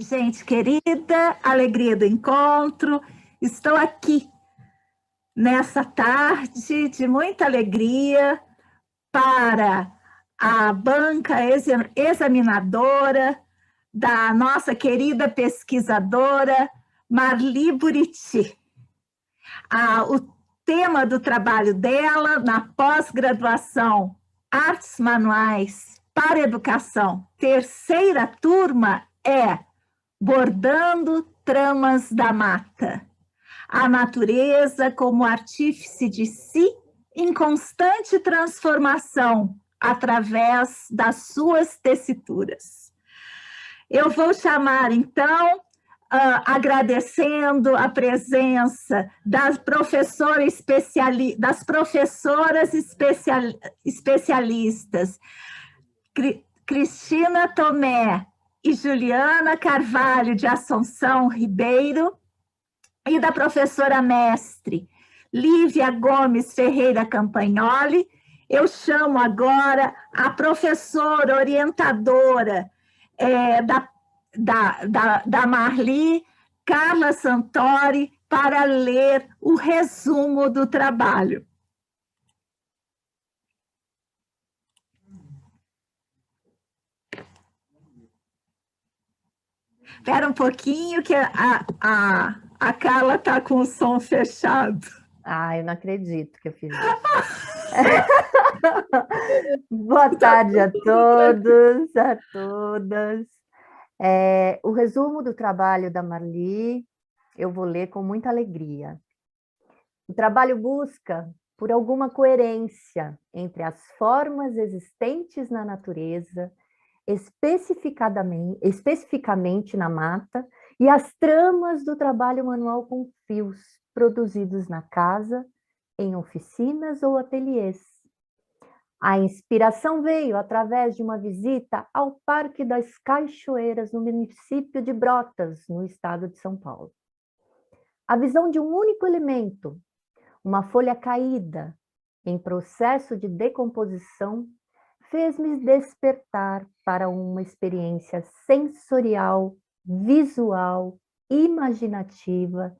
Gente querida, alegria do encontro, estou aqui nessa tarde de muita alegria para a banca examinadora da nossa querida pesquisadora Marli Buriti. O tema do trabalho dela na pós-graduação Artes Manuais para Educação, terceira turma, é Bordando Tramas da Mata. A natureza como artífice de si em constante transformação através das suas tessituras. Eu vou chamar, então, agradecendo a presença das professoras especialistas, Cristina Tomé e Juliana Carvalho de Assunção Ribeiro, e da professora mestre Lívia Gomes Ferreira Campagnoli. Eu chamo agora a professora orientadora da Marli, Carla Santori, para ler o resumo do trabalho. Espera um pouquinho que a Carla está com o som fechado. Eu não acredito que eu fiz isso. Boa tarde a todos, a todas. O resumo do trabalho da Marli, eu vou ler com muita alegria. O trabalho busca por alguma coerência entre as formas existentes na natureza, especificamente na mata, e as tramas do trabalho manual com fios, produzidos na casa, em oficinas ou ateliês. A inspiração veio através de uma visita ao Parque das Cachoeiras, no município de Brotas, no estado de São Paulo. A visão de um único elemento, uma folha caída, em processo de decomposição, fez-me despertar para uma experiência sensorial, visual, imaginativa,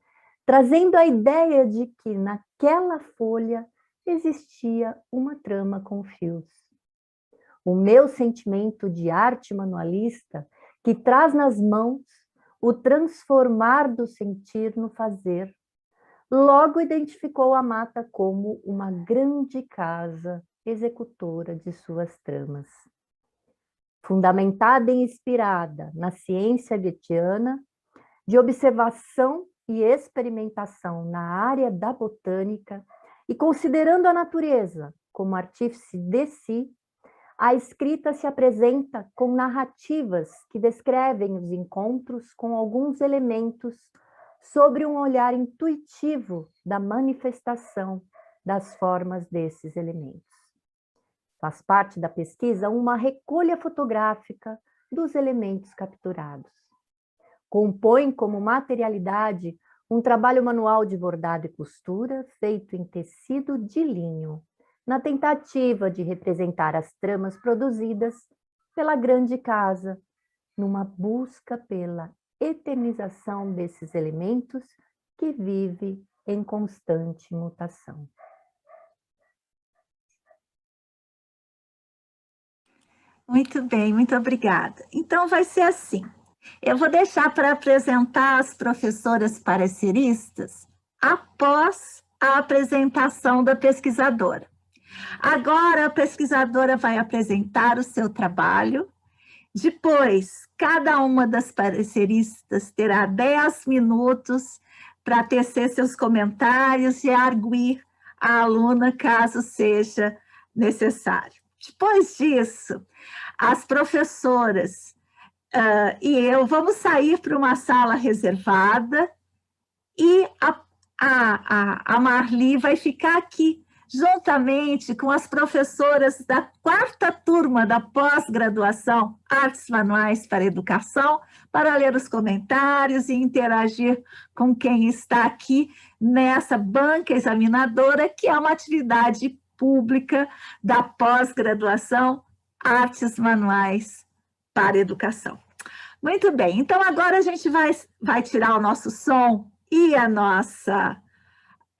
trazendo a ideia de que naquela folha existia uma trama com fios. O meu sentimento de arte manualista, que traz nas mãos o transformar do sentir no fazer, logo identificou a mata como uma grande casa executora de suas tramas. Fundamentada e inspirada na ciência goetheana, de observação e experimentação na área da botânica, e considerando a natureza como artífice de si, a escrita se apresenta com narrativas que descrevem os encontros com alguns elementos sobre um olhar intuitivo da manifestação das formas desses elementos. Faz parte da pesquisa uma recolha fotográfica dos elementos capturados. Compõe como materialidade um trabalho manual de bordado e costura feito em tecido de linho, na tentativa de representar as tramas produzidas pela grande casa, numa busca pela eternização desses elementos que vive em constante mutação. Muito bem, muito obrigada. Então, vai ser assim. Eu vou deixar para apresentar as professoras pareceristas após a apresentação da pesquisadora. Agora, a pesquisadora vai apresentar o seu trabalho. Depois, cada uma das pareceristas terá 10 minutos para tecer seus comentários e arguir a aluna, caso seja necessário. Depois disso, as professoras e eu vamos sair para uma sala reservada e a Marli vai ficar aqui, juntamente com as professoras da 4ª turma da pós-graduação Artes Manuais para Educação, para ler os comentários e interagir com quem está aqui nessa banca examinadora, que é uma atividade pública da pós-graduação Artes Manuais para Educação. Muito bem, então agora a gente vai tirar o nosso som e a nossa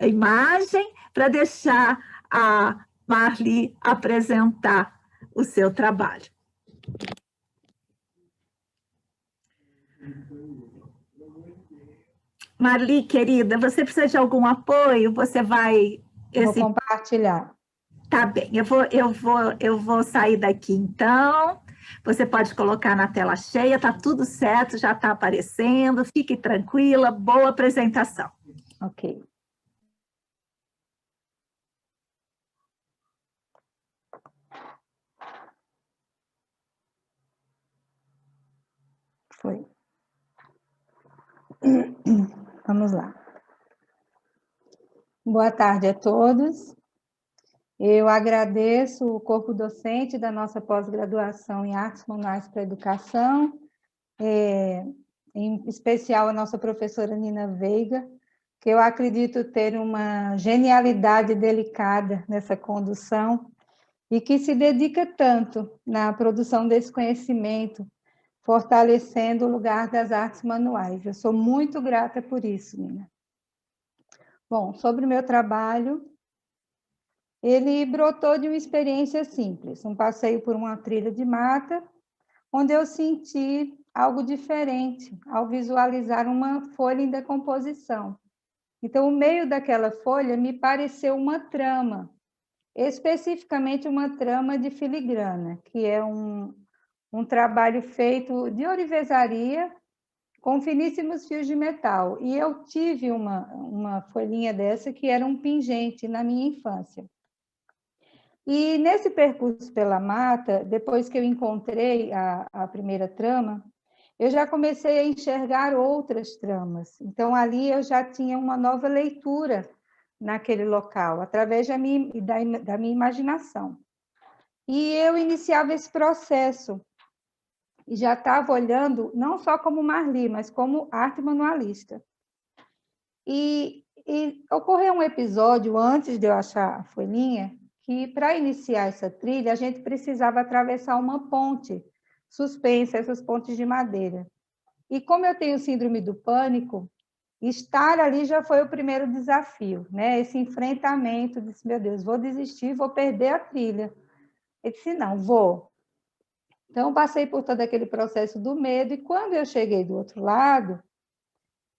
imagem para deixar a Marli apresentar o seu trabalho. Marli, querida, você precisa de algum apoio? Você vai... Vou compartilhar. Tá bem, eu vou sair daqui então. Você pode colocar na tela cheia, tá tudo certo, já está aparecendo. Fique tranquila, boa apresentação. Ok. Foi. Vamos lá. Boa tarde a todos. Eu agradeço o corpo docente da nossa pós-graduação em Artes Manuais para a Educação, em especial a nossa professora Nina Veiga, que eu acredito ter uma genialidade delicada nessa condução e que se dedica tanto na produção desse conhecimento, fortalecendo o lugar das artes manuais. Eu sou muito grata por isso, Nina. Bom, sobre o meu trabalho, ele brotou de uma experiência simples, um passeio por uma trilha de mata, onde eu senti algo diferente ao visualizar uma folha em decomposição. Então, o meio daquela folha me pareceu uma trama, especificamente uma trama de filigrana, que é um trabalho feito de ourivesaria com finíssimos fios de metal. E eu tive uma folhinha dessa que era um pingente na minha infância. E nesse percurso pela mata, depois que eu encontrei a primeira trama, eu já comecei a enxergar outras tramas. Então, ali eu já tinha uma nova leitura naquele local, através da minha imaginação. E eu iniciava esse processo, e já estava olhando não só como Marli, mas como arte manualista. E ocorreu um episódio, antes de eu achar a folhinha, que para iniciar essa trilha, a gente precisava atravessar uma ponte suspensa, essas pontes de madeira. E como eu tenho síndrome do pânico, estar ali já foi o primeiro desafio, né? Esse enfrentamento, disse, meu Deus, vou desistir, vou perder a trilha. Eu disse, não, vou. Então, passei por todo aquele processo do medo, e quando eu cheguei do outro lado,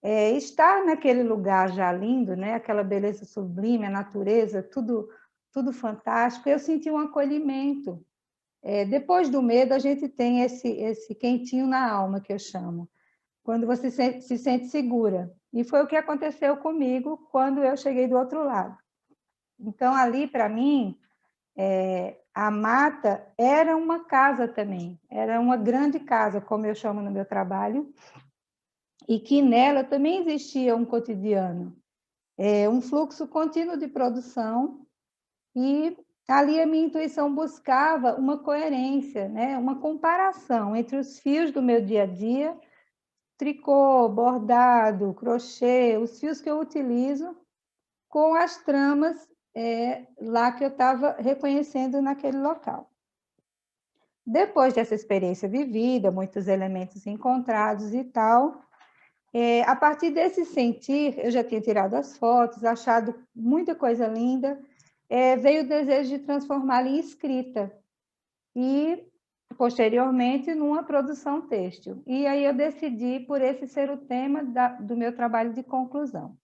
estar naquele lugar já lindo, né? Aquela beleza sublime, a natureza, tudo fantástico, eu senti um acolhimento. Depois do medo, a gente tem esse quentinho na alma, que eu chamo, quando você se sente segura. E foi o que aconteceu comigo quando eu cheguei do outro lado. Então, ali, para mim, a mata era uma casa também, era uma grande casa, como eu chamo no meu trabalho, e que nela também existia um cotidiano, um fluxo contínuo de produção, e ali a minha intuição buscava uma coerência, né? Uma comparação entre os fios do meu dia a dia, tricô, bordado, crochê, os fios que eu utilizo, com as tramas lá que eu estava reconhecendo naquele local. Depois dessa experiência vivida, muitos elementos encontrados e tal, a partir desse sentir, eu já tinha tirado as fotos, achado muita coisa linda, veio o desejo de transformá-la em escrita e, posteriormente, numa produção têxtil. E aí eu decidi por esse ser o tema do meu trabalho de conclusão.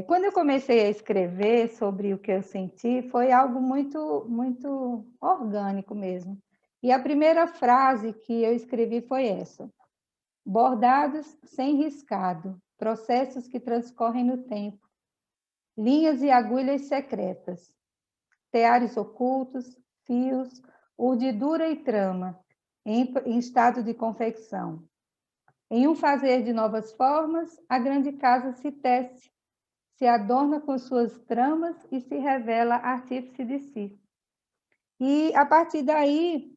Quando eu comecei a escrever sobre o que eu senti, foi algo muito, muito orgânico mesmo. E a primeira frase que eu escrevi foi essa: bordados sem riscado, processos que transcorrem no tempo, linhas e agulhas secretas, teares ocultos, fios, urdidura e trama, em estado de confecção. Em um fazer de novas formas, a grande casa se tece, se adorna com suas tramas e se revela artífice de si. E, a partir daí,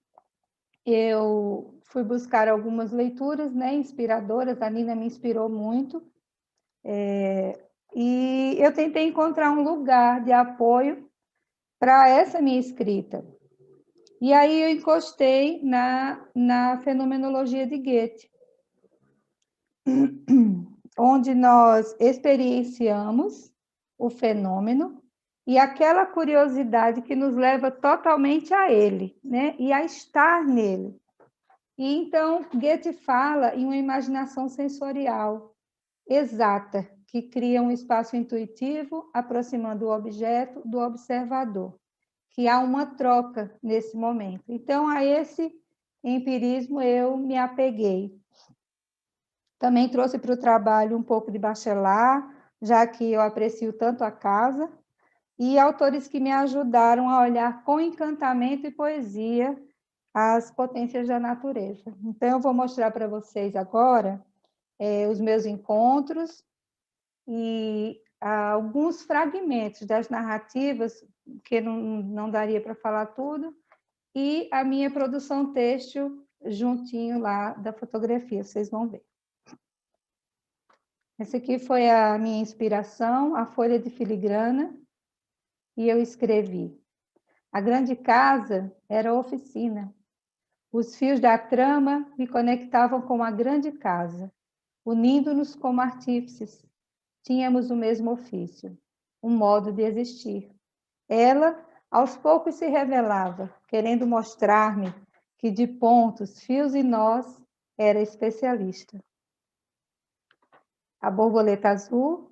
eu fui buscar algumas leituras, né, inspiradoras, a Nina me inspirou muito, e eu tentei encontrar um lugar de apoio para essa minha escrita. E aí eu encostei na fenomenologia de Goethe, onde nós experienciamos o fenômeno e aquela curiosidade que nos leva totalmente a ele, né? E a estar nele. E então Goethe fala em uma imaginação sensorial exata, que cria um espaço intuitivo, aproximando o objeto do observador, que há uma troca nesse momento. Então, a esse empirismo eu me apeguei. Também trouxe para o trabalho um pouco de Bachelard, já que eu aprecio tanto a casa, e autores que me ajudaram a olhar com encantamento e poesia as potências da natureza. Então, eu vou mostrar para vocês agora os meus encontros e alguns fragmentos das narrativas, que não daria para falar tudo, e a minha produção têxtil juntinho lá da fotografia, vocês vão ver. Essa aqui foi a minha inspiração, a folha de filigrana, e eu escrevi: a grande casa era a oficina. Os fios da trama me conectavam com a grande casa, unindo-nos como artífices. Tínhamos o mesmo ofício, um modo de existir. Ela, aos poucos, se revelava, querendo mostrar-me que de pontos, fios e nós era especialista. A borboleta azul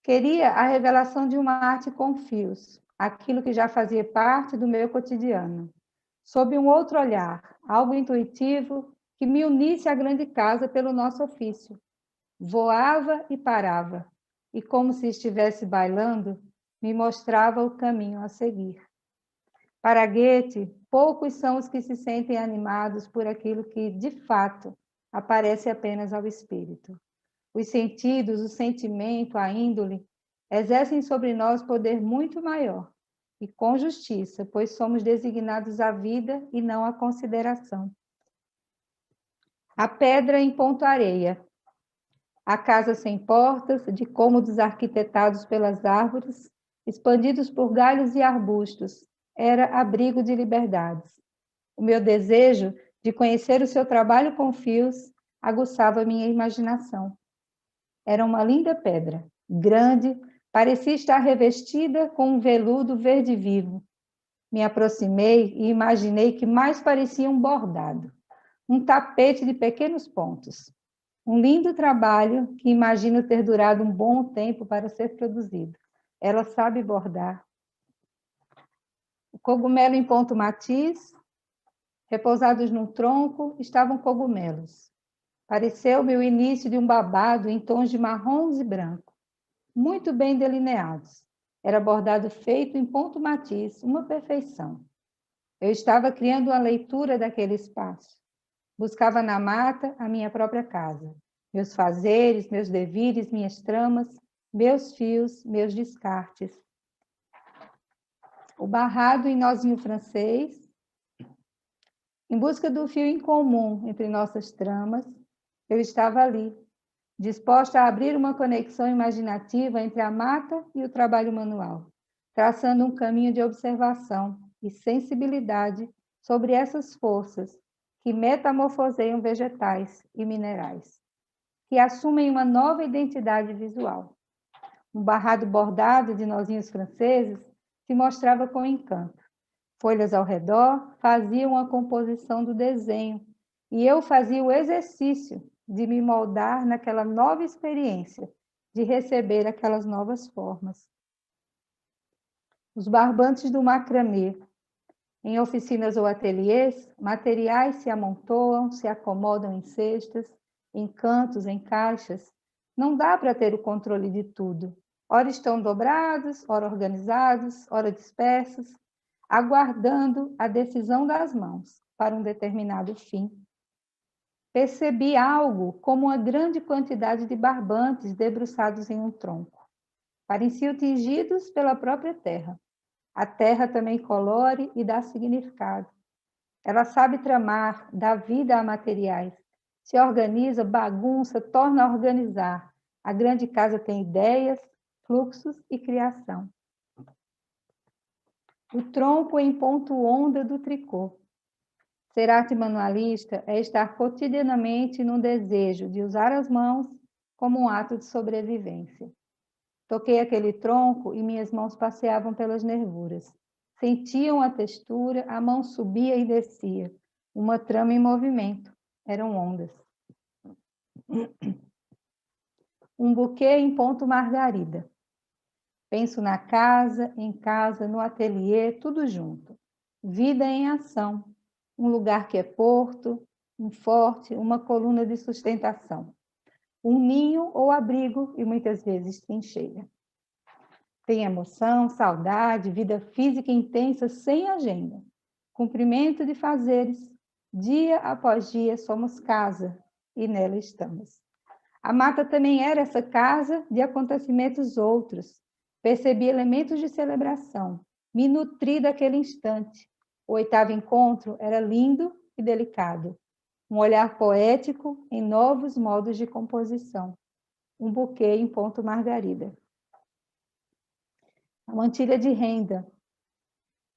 queria a revelação de uma arte com fios, aquilo que já fazia parte do meu cotidiano. Sob um outro olhar, algo intuitivo que me unisse à grande casa pelo nosso ofício. Voava e parava, e como se estivesse bailando, me mostrava o caminho a seguir. Para Goethe, poucos são os que se sentem animados por aquilo que, de fato, aparece apenas ao espírito. Os sentidos, o sentimento, a índole, exercem sobre nós poder muito maior, e com justiça, pois somos designados à vida e não à consideração. A pedra em ponto areia. A casa sem portas, de cômodos arquitetados pelas árvores, expandidos por galhos e arbustos, era abrigo de liberdades. O meu desejo de conhecer o seu trabalho com fios aguçava minha imaginação. Era uma linda pedra, grande, parecia estar revestida com um veludo verde vivo. Me aproximei e imaginei que mais parecia um bordado, um tapete de pequenos pontos. Um lindo trabalho que imagino ter durado um bom tempo para ser produzido. Ela sabe bordar. O cogumelo em ponto matiz, repousados num tronco, estavam cogumelos. Pareceu-me o início de um babado em tons de marrons e branco, muito bem delineados. Era bordado feito em ponto matiz, uma perfeição. Eu estava criando uma leitura daquele espaço. Buscava na mata a minha própria casa. Meus fazeres, meus devires, minhas tramas, meus fios, meus descartes. O barrado em nozinho francês, em busca do fio em comum entre nossas tramas, eu estava ali, disposta a abrir uma conexão imaginativa entre a mata e o trabalho manual, traçando um caminho de observação e sensibilidade sobre essas forças que metamorfoseiam vegetais e minerais, que assumem uma nova identidade visual. Um barrado bordado de nozinhos franceses se mostrava com encanto. Folhas ao redor faziam a composição do desenho, e eu fazia o exercício de me moldar naquela nova experiência, de receber aquelas novas formas. Os barbantes do macramê. Em oficinas ou ateliês, materiais se amontoam, se acomodam em cestas, em cantos, em caixas. Não dá para ter o controle de tudo. Ora estão dobrados, ora organizados, ora dispersos, aguardando a decisão das mãos para um determinado fim. Percebi algo como uma grande quantidade de barbantes debruçados em um tronco. Pareciam tingidos pela própria terra. A terra também colore e dá significado. Ela sabe tramar, dá vida a materiais. Se organiza, bagunça, torna a organizar. A grande casa tem ideias, fluxos e criação. o tronco em ponto onda do tricô. Ser arte manualista é estar cotidianamente no desejo de usar as mãos como um ato de sobrevivência. Toquei aquele tronco e minhas mãos passeavam pelas nervuras. Sentiam a textura, a mão subia e descia. Uma trama em movimento. Eram ondas. Um buquê em ponto margarida. Penso na casa, em casa, no ateliê, tudo junto. Vida em ação. Um lugar que é porto, um forte, uma coluna de sustentação. Um ninho ou abrigo e muitas vezes trincheira. Tem emoção, saudade, vida física intensa sem agenda. Cumprimento de fazeres. Dia após dia somos casa e nela estamos. A mata também era essa casa de acontecimentos outros. Percebi elementos de celebração. Me nutri daquele instante. O 8º encontro era lindo e delicado. Um olhar poético em novos modos de composição. Um buquê em ponto margarida. A mantilha de renda.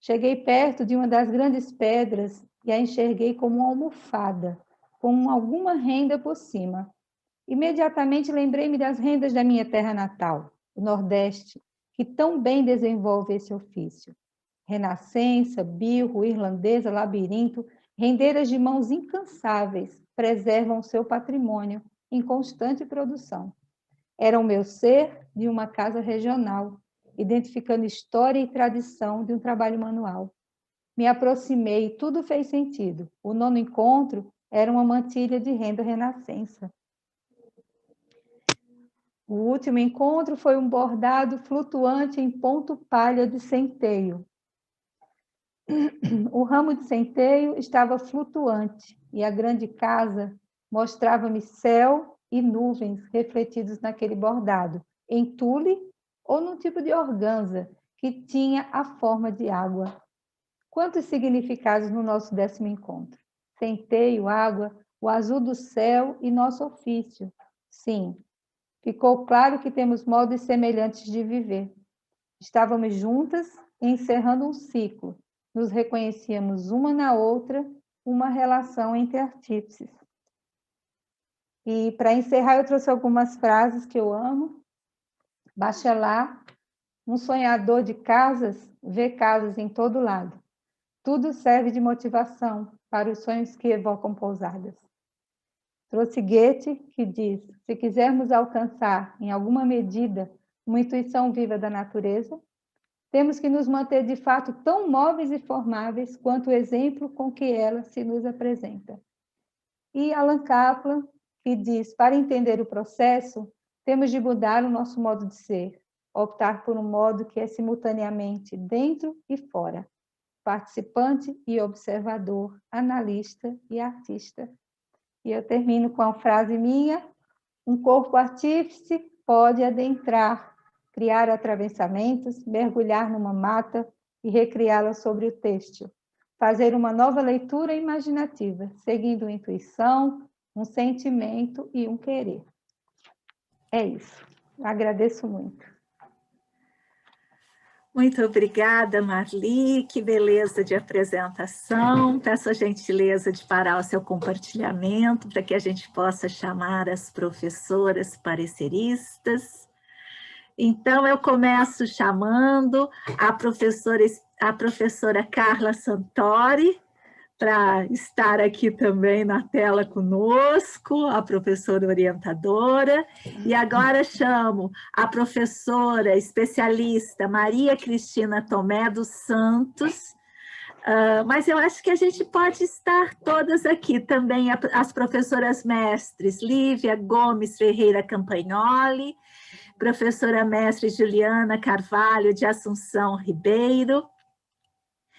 Cheguei perto de uma das grandes pedras e a enxerguei como uma almofada, com alguma renda por cima. Imediatamente lembrei-me das rendas da minha terra natal, o Nordeste, que tão bem desenvolve esse ofício. Renascença, birro, irlandesa, labirinto, rendeiras de mãos incansáveis, preservam seu patrimônio em constante produção. Era o meu ser de uma casa regional, identificando história e tradição de um trabalho manual. Me aproximei e tudo fez sentido. O 9º encontro era uma mantilha de renda renascença. O último encontro foi um bordado flutuante em ponto palha de centeio. O ramo de centeio estava flutuante e a grande casa mostrava-me céu e nuvens refletidos naquele bordado, em tule ou num tipo de organza que tinha a forma de água. Quantos significados no nosso 10º encontro? Centeio, água, o azul do céu e nosso ofício. Sim, ficou claro que temos modos semelhantes de viver. Estávamos juntas, encerrando um ciclo. Nos reconhecíamos uma na outra, uma relação entre artífices. E, para encerrar, eu trouxe algumas frases que eu amo. Bachelard, um sonhador de casas, vê casas em todo lado. Tudo serve de motivação para os sonhos que evocam pousadas. Trouxe Goethe, que diz, se quisermos alcançar, em alguma medida, uma intuição viva da natureza, temos que nos manter, de fato, tão móveis e formáveis quanto o exemplo com que ela se nos apresenta. E Alan Kaplan, que diz, para entender o processo, temos de mudar o nosso modo de ser, optar por um modo que é simultaneamente dentro e fora, participante e observador, analista e artista. E eu termino com a frase minha, um corpo artífice pode adentrar, criar atravessamentos, mergulhar numa mata e recriá-la sobre o têxtil. Fazer uma nova leitura imaginativa, seguindo intuição, um sentimento e um querer. É isso. Agradeço muito. Muito obrigada, Marli, que beleza de apresentação. Peço a gentileza de parar o seu compartilhamento para que a gente possa chamar as professoras pareceristas. Então, eu começo chamando a professora Carla Santori, para estar aqui também na tela conosco, a professora orientadora. E agora chamo a professora especialista Maria Cristina Tomé dos Santos, mas eu acho que a gente pode estar todas aqui também, as professoras mestres Lívia Gomes Ferreira Campagnoli, professora mestre Juliana Carvalho de Assunção Ribeiro.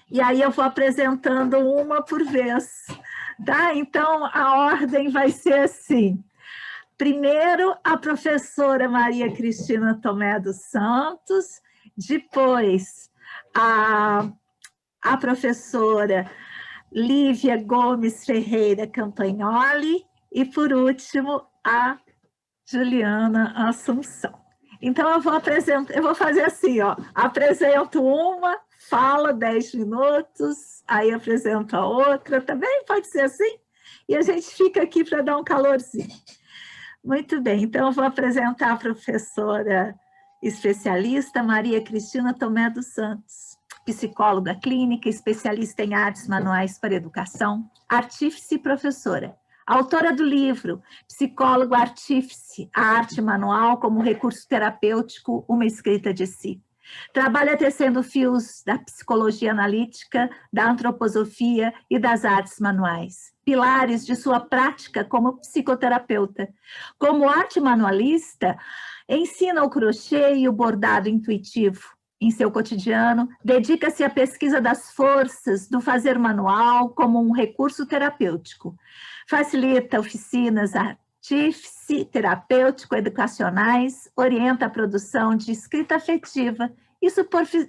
E aí eu vou apresentando uma por vez, tá? Então, a ordem vai ser assim. Primeiro, a professora Maria Cristina Tomé dos Santos, depois a professora Lívia Gomes Ferreira Campagnoli e, por último, a Juliana Assunção. Então, eu vou fazer assim, ó, apresento uma, fala 10 minutos, aí apresento a outra, também pode ser assim? E a gente fica aqui para dar um calorzinho. Muito bem, então eu vou apresentar a professora especialista Maria Cristina Tomé dos Santos, psicóloga clínica, especialista em artes manuais para educação, artífice e professora. Autora do livro Psicólogo Artífice, a arte manual como recurso terapêutico, uma escrita de si. Trabalha tecendo fios da psicologia analítica, da antroposofia e das artes manuais, pilares de sua prática como psicoterapeuta. Como arte manualista, ensina o crochê e o bordado intuitivo. Em seu cotidiano, dedica-se à pesquisa das forças do fazer manual como um recurso terapêutico. Facilita oficinas artífice, terapêutico, educacionais, orienta a produção de escrita afetiva e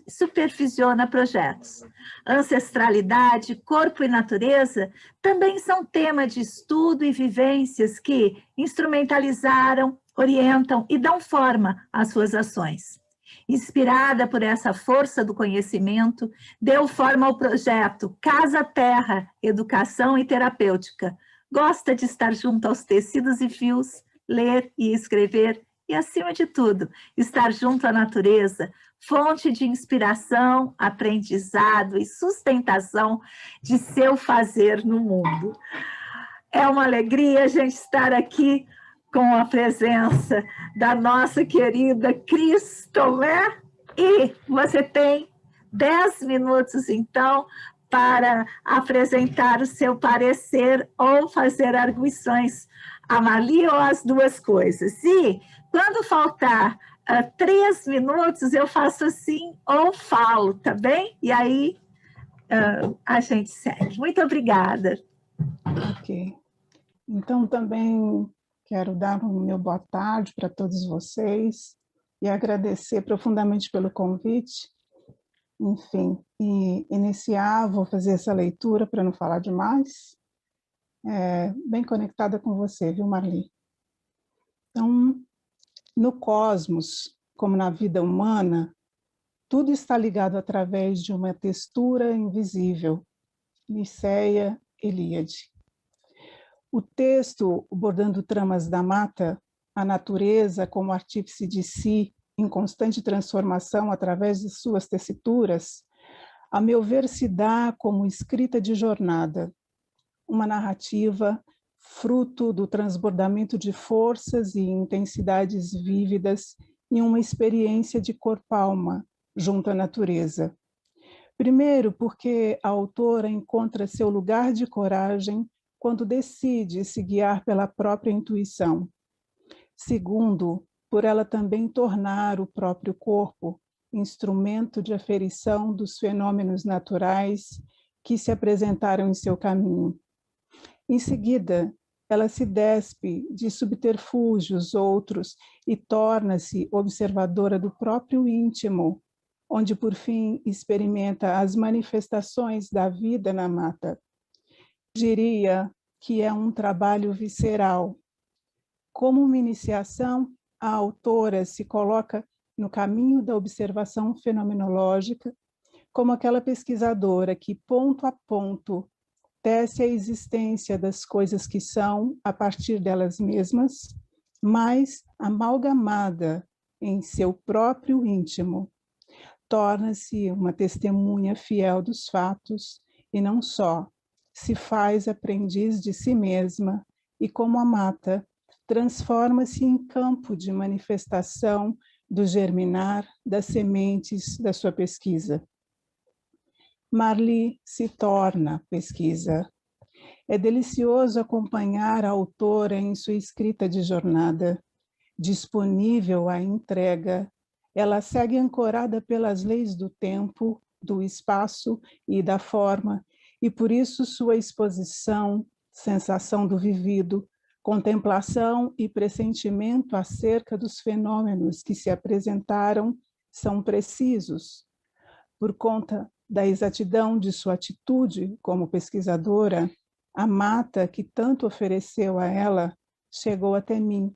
supervisiona projetos. Ancestralidade, corpo e natureza também são tema de estudo e vivências que instrumentalizaram, orientam e dão forma às suas ações. Inspirada por essa força do conhecimento, deu forma ao projeto Casa Terra, Educação e Terapêutica. Gosta de estar junto aos tecidos e fios, ler e escrever e, acima de tudo, estar junto à natureza, fonte de inspiração, aprendizado e sustentação de seu fazer no mundo. É uma alegria a gente estar aqui com a presença da nossa querida Cris Tomé, e você tem 10 minutos, então, para apresentar o seu parecer ou fazer arguições a Marli ou as duas coisas. E quando faltar 3 minutos, eu faço assim ou falo, tá bem? E aí a gente segue. Muito obrigada. Ok. Então, também quero dar o meu boa tarde para todos vocês e agradecer profundamente pelo convite. Enfim, e iniciar, vou fazer essa leitura para não falar demais. Bem conectada com você, viu, Marli? Então, no cosmos, como na vida humana, tudo está ligado através de uma textura invisível. Liceia Eliade. O texto, Bordando Tramas da Mata, a natureza como artífice de si, em constante transformação através de suas tessituras, a meu ver se dá como escrita de jornada, uma narrativa fruto do transbordamento de forças e intensidades vívidas em uma experiência de corpo-alma junto à natureza. Primeiro, porque a autora encontra seu lugar de coragem quando decide se guiar pela própria intuição. Segundo, por ela também tornar o próprio corpo instrumento de aferição dos fenômenos naturais que se apresentaram em seu caminho. Em seguida, ela se despe de subterfúgios outros e torna-se observadora do próprio íntimo, onde por fim experimenta as manifestações da vida na mata. Diria que é um trabalho visceral. Como uma iniciação, a autora se coloca no caminho da observação fenomenológica, como aquela pesquisadora que, ponto a ponto, tece a existência das coisas que são a partir delas mesmas, mas amalgamada em seu próprio íntimo. Torna-se uma testemunha fiel dos fatos e não só, se faz aprendiz de si mesma e, como a mata, transforma-se em campo de manifestação do germinar das sementes da sua pesquisa. Marli se torna pesquisa. É delicioso acompanhar a autora em sua escrita de jornada. Disponível à entrega, ela segue ancorada pelas leis do tempo, do espaço e da forma, e por isso sua exposição, sensação do vivido, contemplação e pressentimento acerca dos fenômenos que se apresentaram são precisos. Por conta da exatidão de sua atitude como pesquisadora, a mata que tanto ofereceu a ela chegou até mim,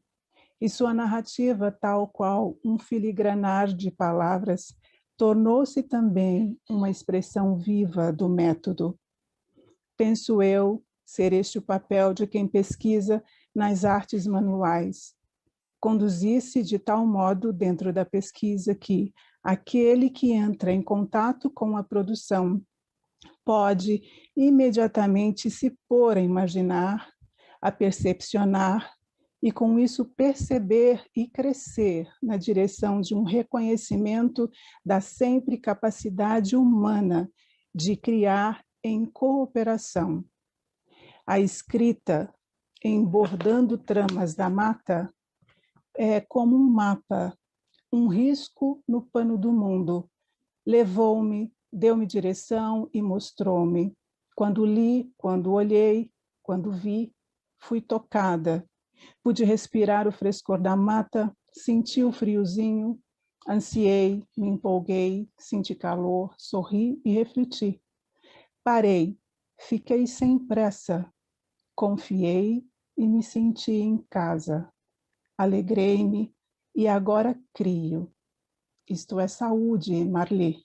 e sua narrativa, tal qual um filigranar de palavras, tornou-se também uma expressão viva do método. Penso eu ser este o papel de quem pesquisa nas artes manuais, conduzir-se de tal modo dentro da pesquisa que aquele que entra em contato com a produção pode imediatamente se pôr a imaginar, a percepcionar e com isso perceber e crescer na direção de um reconhecimento da sempre capacidade humana de criar em cooperação. A escrita em Bordando Tramas da Mata é como um mapa, um risco no pano do mundo. Levou-me, deu-me direção e mostrou-me. Quando li, quando olhei, quando vi, fui tocada. Pude respirar o frescor da mata, senti o friozinho, ansiei, me empolguei, senti calor, sorri e refleti. Parei, fiquei sem pressa, confiei e me senti em casa. Alegrei-me e agora crio. Isto é saúde, Marli.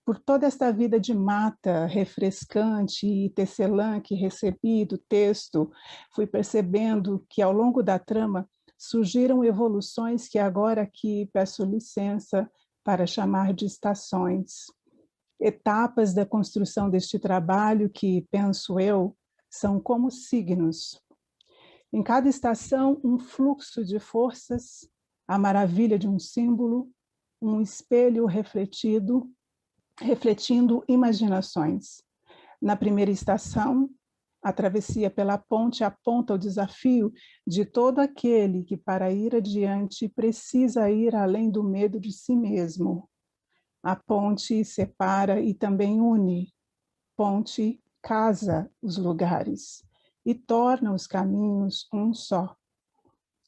Por toda esta vida de mata refrescante e tecelã que recebi do texto, fui percebendo que ao longo da trama surgiram evoluções que agora aqui peço licença para chamar de estações. Etapas da construção deste trabalho que, penso eu, são como signos. Em cada estação, um fluxo de forças, a maravilha de um símbolo, um espelho refletindo imaginações. Na primeira estação, a travessia pela ponte aponta o desafio de todo aquele que, para ir adiante, precisa ir além do medo de si mesmo. A ponte separa e também une. Ponte casa os lugares e torna os caminhos um só.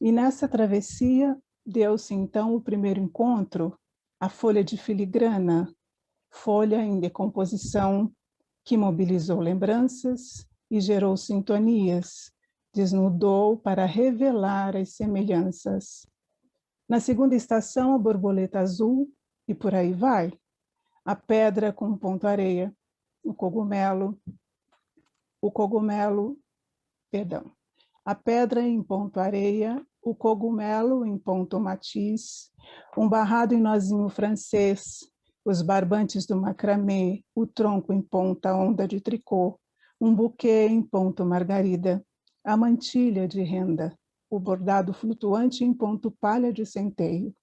E nessa travessia, deu-se então o primeiro encontro, a folha de filigrana, folha em decomposição, que mobilizou lembranças e gerou sintonias, desnudou para revelar as semelhanças. Na segunda estação, a borboleta azul, e por aí vai. A pedra com ponto areia, a pedra em ponto areia, o cogumelo em ponto matiz, um barrado em nozinho francês, os barbantes do macramê, o tronco em ponta onda de tricô, um buquê em ponto margarida, a mantilha de renda, o bordado flutuante em ponto palha de centeio.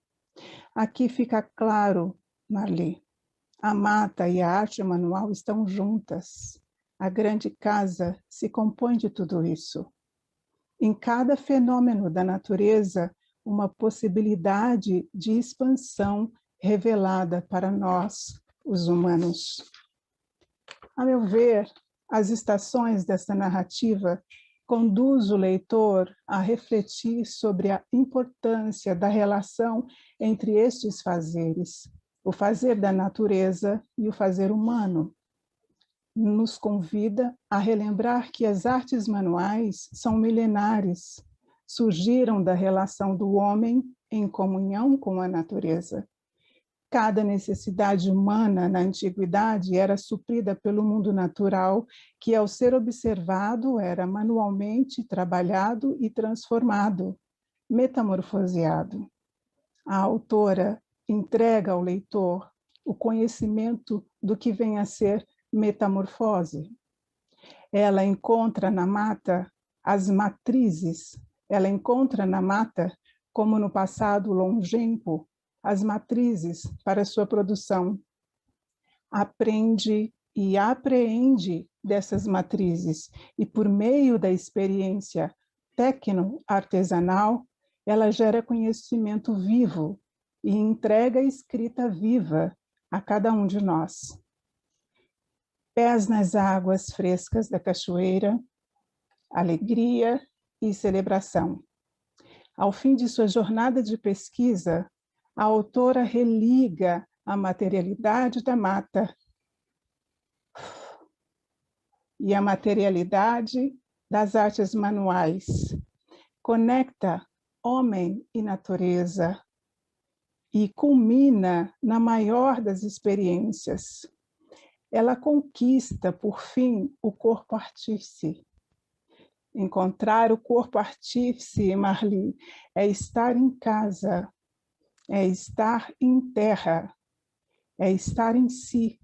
Aqui fica claro, Marli, a mata e a arte manual estão juntas. A grande casa se compõe de tudo isso. Em cada fenômeno da natureza, uma possibilidade de expansão revelada para nós, os humanos. A meu ver, as estações desta narrativa conduzem o leitor a refletir sobre a importância da relação entre estes fazeres, o fazer da natureza e o fazer humano. Nos convida a relembrar que as artes manuais são milenares, surgiram da relação do homem em comunhão com a natureza. Cada necessidade humana na antiguidade era suprida pelo mundo natural, que ao ser observado era manualmente trabalhado e transformado, metamorfoseado. A autora entrega ao leitor o conhecimento do que vem a ser metamorfose. Ela encontra na mata as matrizes, ela encontra na mata, como no passado longínquo, as matrizes para sua produção. Aprende e apreende dessas matrizes e por meio da experiência tecno-artesanal, ela gera conhecimento vivo e entrega a escrita viva a cada um de nós. Pés nas águas frescas da cachoeira, alegria e celebração. Ao fim de sua jornada de pesquisa, a autora religa a materialidade da mata e a materialidade das artes manuais. Conecta homem e natureza, e culmina na maior das experiências. Ela conquista, por fim, o corpo artífice. Encontrar o corpo artífice, Marli, é estar em casa, é estar em terra, é estar em si,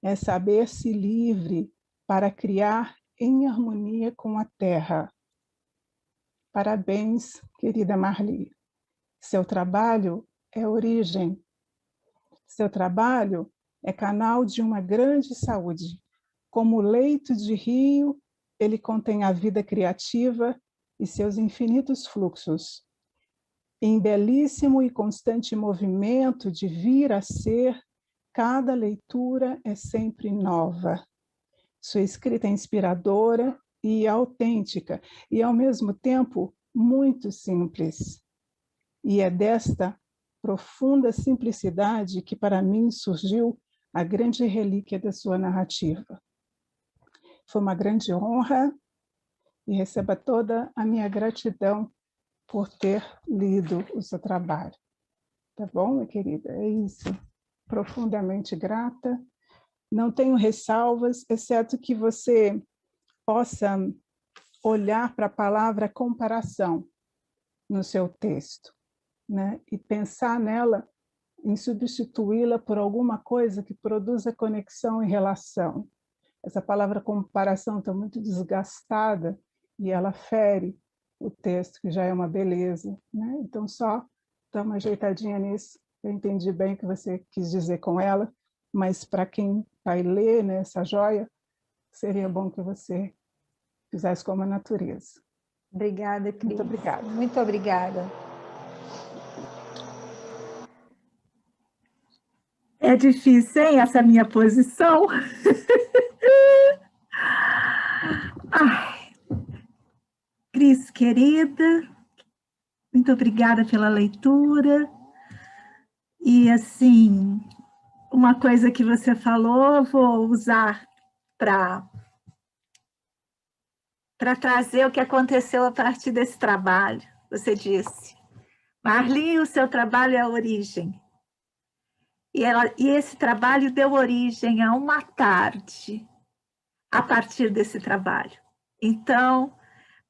é saber-se livre para criar em harmonia com a terra. Parabéns, querida Marli. Seu trabalho é origem. Seu trabalho é canal de uma grande saúde. Como leito de rio, ele contém a vida criativa e seus infinitos fluxos. Em belíssimo e constante movimento de vir a ser, cada leitura é sempre nova. Sua escrita é inspiradora e autêntica, e ao mesmo tempo muito simples. E é desta profunda simplicidade que para mim surgiu a grande relíquia da sua narrativa. Foi uma grande honra e receba toda a minha gratidão por ter lido o seu trabalho. Tá bom, minha querida? É isso. Profundamente grata. Não tenho ressalvas, exceto que você possa olhar para a palavra comparação no seu texto, né? E pensar nela, em substituí-la por alguma coisa que produza conexão e relação. Essa palavra comparação está muito desgastada e ela fere o texto, que já é uma beleza, né? Então, só dá uma ajeitadinha nisso. Eu entendi bem o que você quis dizer com ela, mas para quem vai ler, né, essa joia, seria bom que você fizesse como a natureza. Obrigada, Cris. Muito obrigada. Muito obrigada. É difícil, hein, essa minha posição? Ai, Cris, querida, muito obrigada pela leitura. E, assim, uma coisa que você falou, eu vou usar para trazer o que aconteceu a partir desse trabalho. Você disse, Marli, o seu trabalho é a origem. E esse trabalho deu origem a uma tarde, a partir desse trabalho. Então,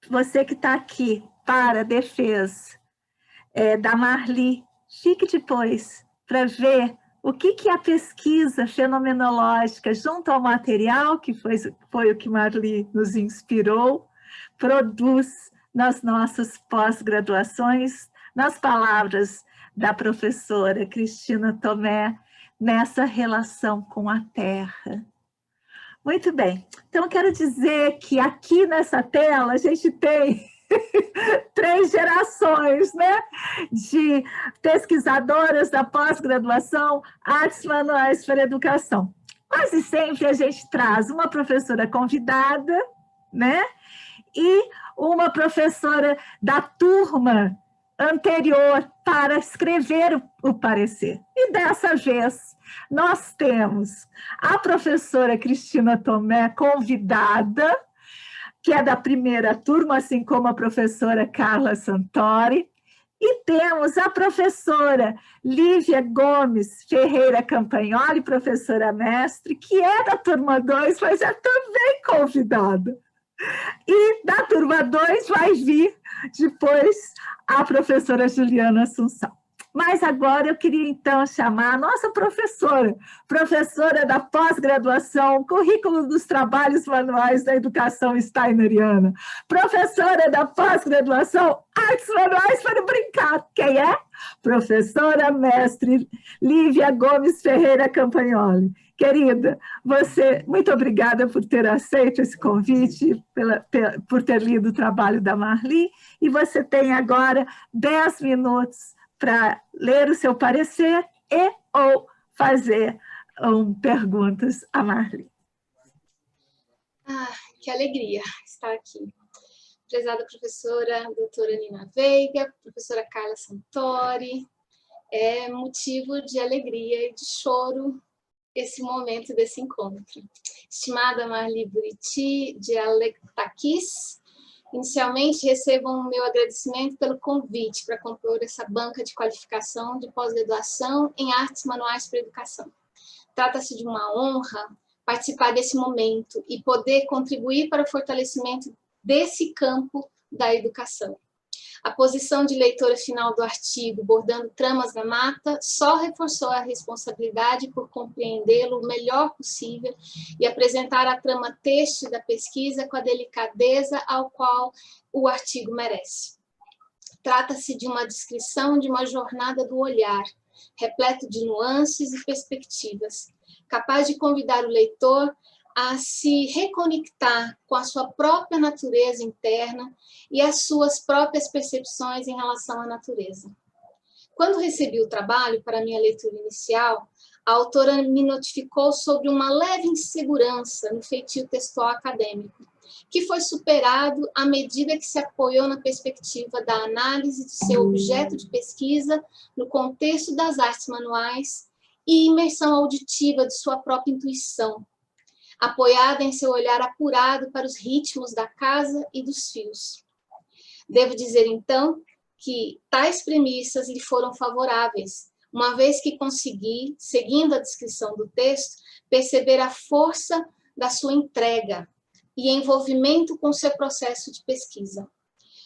você que está aqui para a defesa da Marli, fique depois para ver o que a pesquisa fenomenológica, junto ao material, que foi o que Marli nos inspirou, produz nas nossas pós-graduações, nas palavras da professora Cristina Tomé, nessa relação com a terra. Muito bem, então quero dizer que aqui nessa tela a gente tem 3 gerações, né, de pesquisadoras da pós-graduação, artes manuais para educação. Quase sempre a gente traz uma professora convidada, né, e uma professora da turma anterior para escrever o parecer. E dessa vez nós temos a professora Cristina Tomé convidada, que é da primeira turma, assim como a professora Carla Santori, e temos a professora Lívia Gomes Ferreira Campagnoli, professora mestre, que é da turma 2, mas é também convidada. E da turma 2 vai vir depois a professora Juliana Assunção. Mas agora eu queria, então, chamar a nossa professora da pós-graduação, Currículo dos Trabalhos Manuais da Educação Steineriana, professora da pós-graduação, Artes Manuais para Brincar. Quem é? Professora mestre Lívia Gomes Ferreira Campagnoli. Querida, muito obrigada por ter aceito esse convite, por ter lido o trabalho da Marli, e você tem agora 10 minutos para ler o seu parecer ou fazer perguntas a Marli. Que alegria estar aqui. Prezada professora doutora Nina Veiga, professora Carla Santori, é motivo de alegria e de choro esse momento desse encontro. Estimada Marli Buriti de Alectaquis Inicialmente, recebam o meu agradecimento pelo convite para compor essa banca de qualificação de pós-graduação em artes manuais para a educação. Trata-se de uma honra participar desse momento e poder contribuir para o fortalecimento desse campo da educação. A posição de leitora final do artigo, Bordando Tramas na Mata, só reforçou a responsabilidade por compreendê-lo o melhor possível e apresentar a trama têxtil da pesquisa com a delicadeza ao qual o artigo merece. Trata-se de uma descrição de uma jornada do olhar, repleto de nuances e perspectivas, capaz de convidar o leitor a se reconectar com a sua própria natureza interna e as suas próprias percepções em relação à natureza. Quando recebi o trabalho para minha leitura inicial, a autora me notificou sobre uma leve insegurança no feitio textual acadêmico, que foi superado à medida que se apoiou na perspectiva da análise de seu objeto de pesquisa no contexto das artes manuais e imersão auditiva de sua própria intuição, apoiada em seu olhar apurado para os ritmos da casa e dos fios. Devo dizer, então, que tais premissas lhe foram favoráveis, uma vez que consegui, seguindo a descrição do texto, perceber a força da sua entrega e envolvimento com seu processo de pesquisa,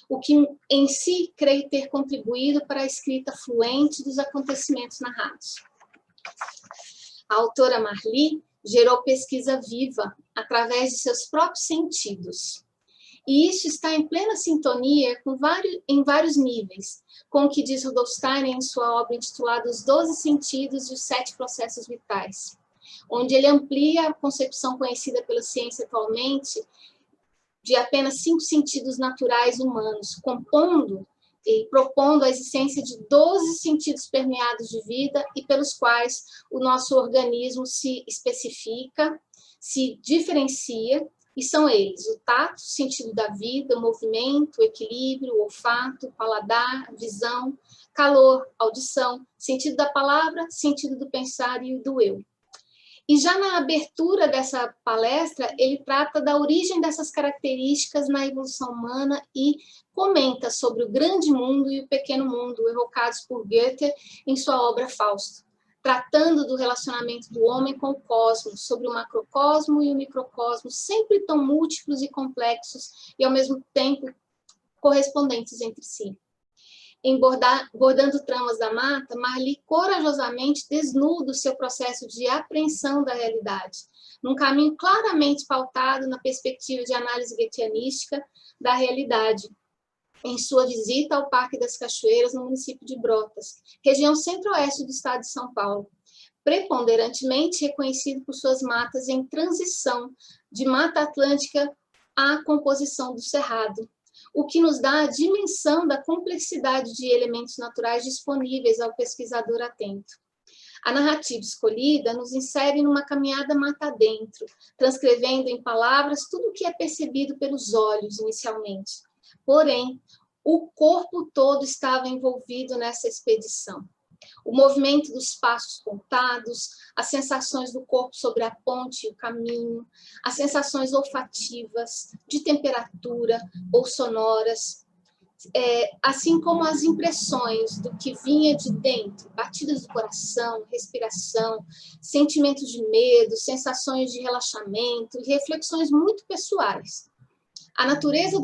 o que em si creio ter contribuído para a escrita fluente dos acontecimentos narrados. A autora Marli gerou pesquisa viva através de seus próprios sentidos. E isso está em plena sintonia em vários níveis, com o que diz Rudolf Steiner em sua obra intitulada Os 12 Sentidos e os 7 Processos Vitais, onde ele amplia a concepção conhecida pela ciência atualmente de apenas 5 sentidos naturais humanos, compondo e propondo a existência de 12 sentidos permeados de vida e pelos quais o nosso organismo se especifica, se diferencia, e são eles: o tato, sentido da vida, o movimento, o equilíbrio, o olfato, o paladar, a visão, calor, audição, sentido da palavra, sentido do pensar e do eu. E já na abertura dessa palestra, ele trata da origem dessas características na evolução humana e comenta sobre o grande mundo e o pequeno mundo, evocados por Goethe em sua obra Fausto, tratando do relacionamento do homem com o cosmos, sobre o macrocosmo e o microcosmo, sempre tão múltiplos e complexos e, ao mesmo tempo, correspondentes entre si. Em Bordando Tramas da Mata, Marli corajosamente desnuda o seu processo de apreensão da realidade, num caminho claramente pautado na perspectiva de análise goetheanística da realidade, em sua visita ao Parque das Cachoeiras, no município de Brotas, região centro-oeste do estado de São Paulo, preponderantemente reconhecido por suas matas em transição de Mata Atlântica à composição do Cerrado, o que nos dá a dimensão da complexidade de elementos naturais disponíveis ao pesquisador atento. A narrativa escolhida nos insere numa caminhada mata adentro, transcrevendo em palavras tudo o que é percebido pelos olhos inicialmente. Porém, o corpo todo estava envolvido nessa expedição. O movimento dos passos contados, as sensações do corpo sobre a ponte e o caminho, as sensações olfativas, de temperatura ou sonoras, assim como as impressões do que vinha de dentro, batidas do coração, respiração, sentimentos de medo, sensações de relaxamento e reflexões muito pessoais. A natureza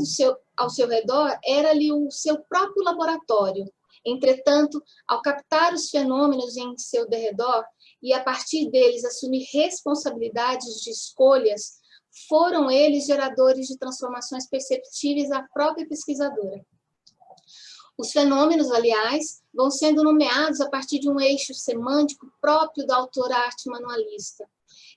ao seu redor era-lhe o seu próprio laboratório. Entretanto, ao captar os fenômenos em seu derredor e, a partir deles, assumir responsabilidades de escolhas, foram eles geradores de transformações perceptíveis à própria pesquisadora. Os fenômenos, aliás, vão sendo nomeados a partir de um eixo semântico próprio da autora arte manualista.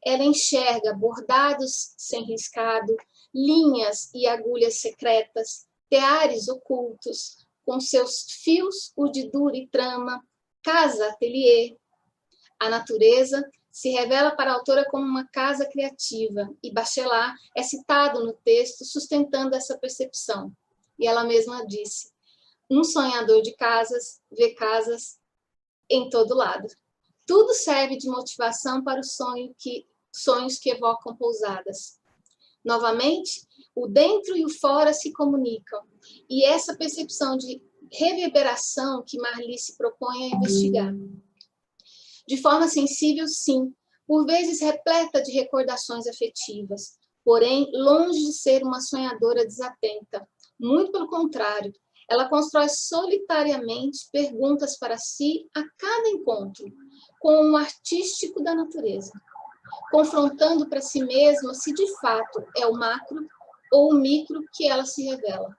Ela enxerga bordados sem riscado, linhas e agulhas secretas, teares ocultos, com seus fios, urdidura e trama, casa, ateliê. A natureza se revela para a autora como uma casa criativa, e Bachelard é citado no texto sustentando essa percepção. E ela mesma disse: um sonhador de casas vê casas em todo lado. Tudo serve de motivação para os sonhos que evocam pousadas. Novamente, O dentro e o fora se comunicam. E essa percepção de reverberação que Marli se propõe a investigar. De forma sensível, sim, por vezes repleta de recordações afetivas, porém longe de ser uma sonhadora desatenta. Muito pelo contrário, ela constrói solitariamente perguntas para si a cada encontro, com o artístico da natureza, confrontando para si mesma se de fato é o macro ou o micro que ela se revela,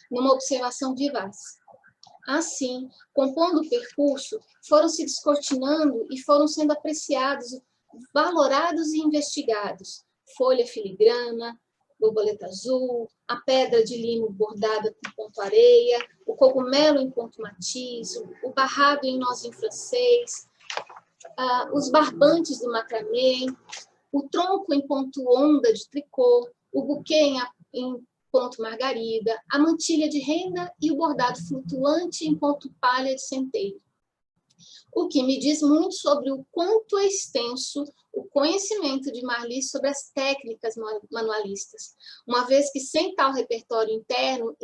numa observação vivaz. Assim, compondo o percurso, foram se descortinando e foram sendo apreciados, valorados e investigados. Folha filigrana, borboleta azul, a pedra de limo bordada com ponto areia, o cogumelo em ponto matiz, o barrado em noz em francês, os barbantes do macramê, o tronco em ponto onda de tricô, o buquê em ponto margarida, a mantilha de renda e o bordado flutuante em ponto palha de centeio. O que me diz muito sobre o quanto é extenso o conhecimento de Marli sobre as técnicas manualistas, uma vez que sem tal repertório interno,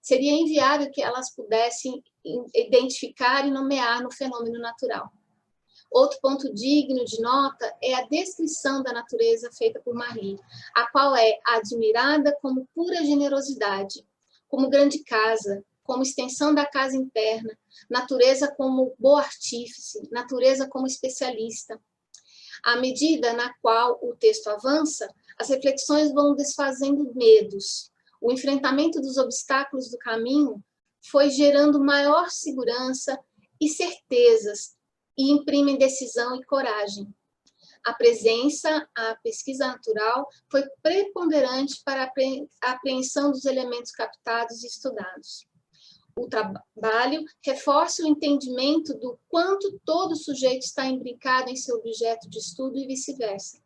seria inviável que elas pudessem identificar e nomear no fenômeno natural. Outro ponto digno de nota é a descrição da natureza feita por Marli, a qual é admirada como pura generosidade, como grande casa, como extensão da casa interna, natureza como boa artífice, natureza como especialista. À medida na qual o texto avança, as reflexões vão desfazendo medos. O enfrentamento dos obstáculos do caminho foi gerando maior segurança e certezas, e imprimem decisão e coragem. A presença, a pesquisa natural, foi preponderante para a apreensão dos elementos captados e estudados. O trabalho reforça o entendimento do quanto todo sujeito está imbricado em seu objeto de estudo e vice-versa,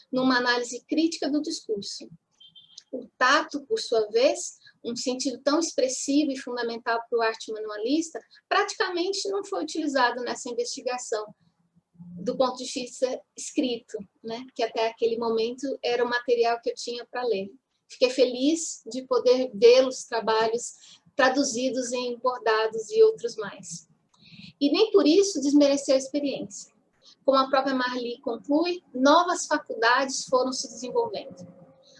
numa análise crítica do discurso. O tato, por sua vez, um sentido tão expressivo e fundamental para o arte manualista, praticamente não foi utilizado nessa investigação, do ponto de vista escrito, né? Que até aquele momento era o material que eu tinha para ler. Fiquei feliz de poder ver os trabalhos traduzidos em bordados e outros mais. E nem por isso desmereceu a experiência. Como a própria Marli conclui, novas faculdades foram se desenvolvendo.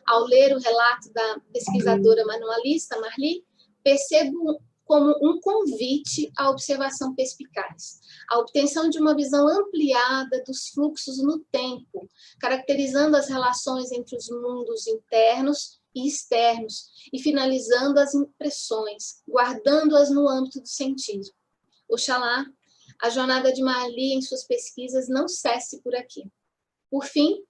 Ao ler o relato da pesquisadora manualista Marli, percebo como um convite à observação perspicaz, à obtenção de uma visão ampliada dos fluxos no tempo, caracterizando as relações entre os mundos internos e externos, e finalizando as impressões, guardando-as no âmbito do sentido. Oxalá, a jornada de Marli em suas pesquisas não cesse por aqui. Por fim,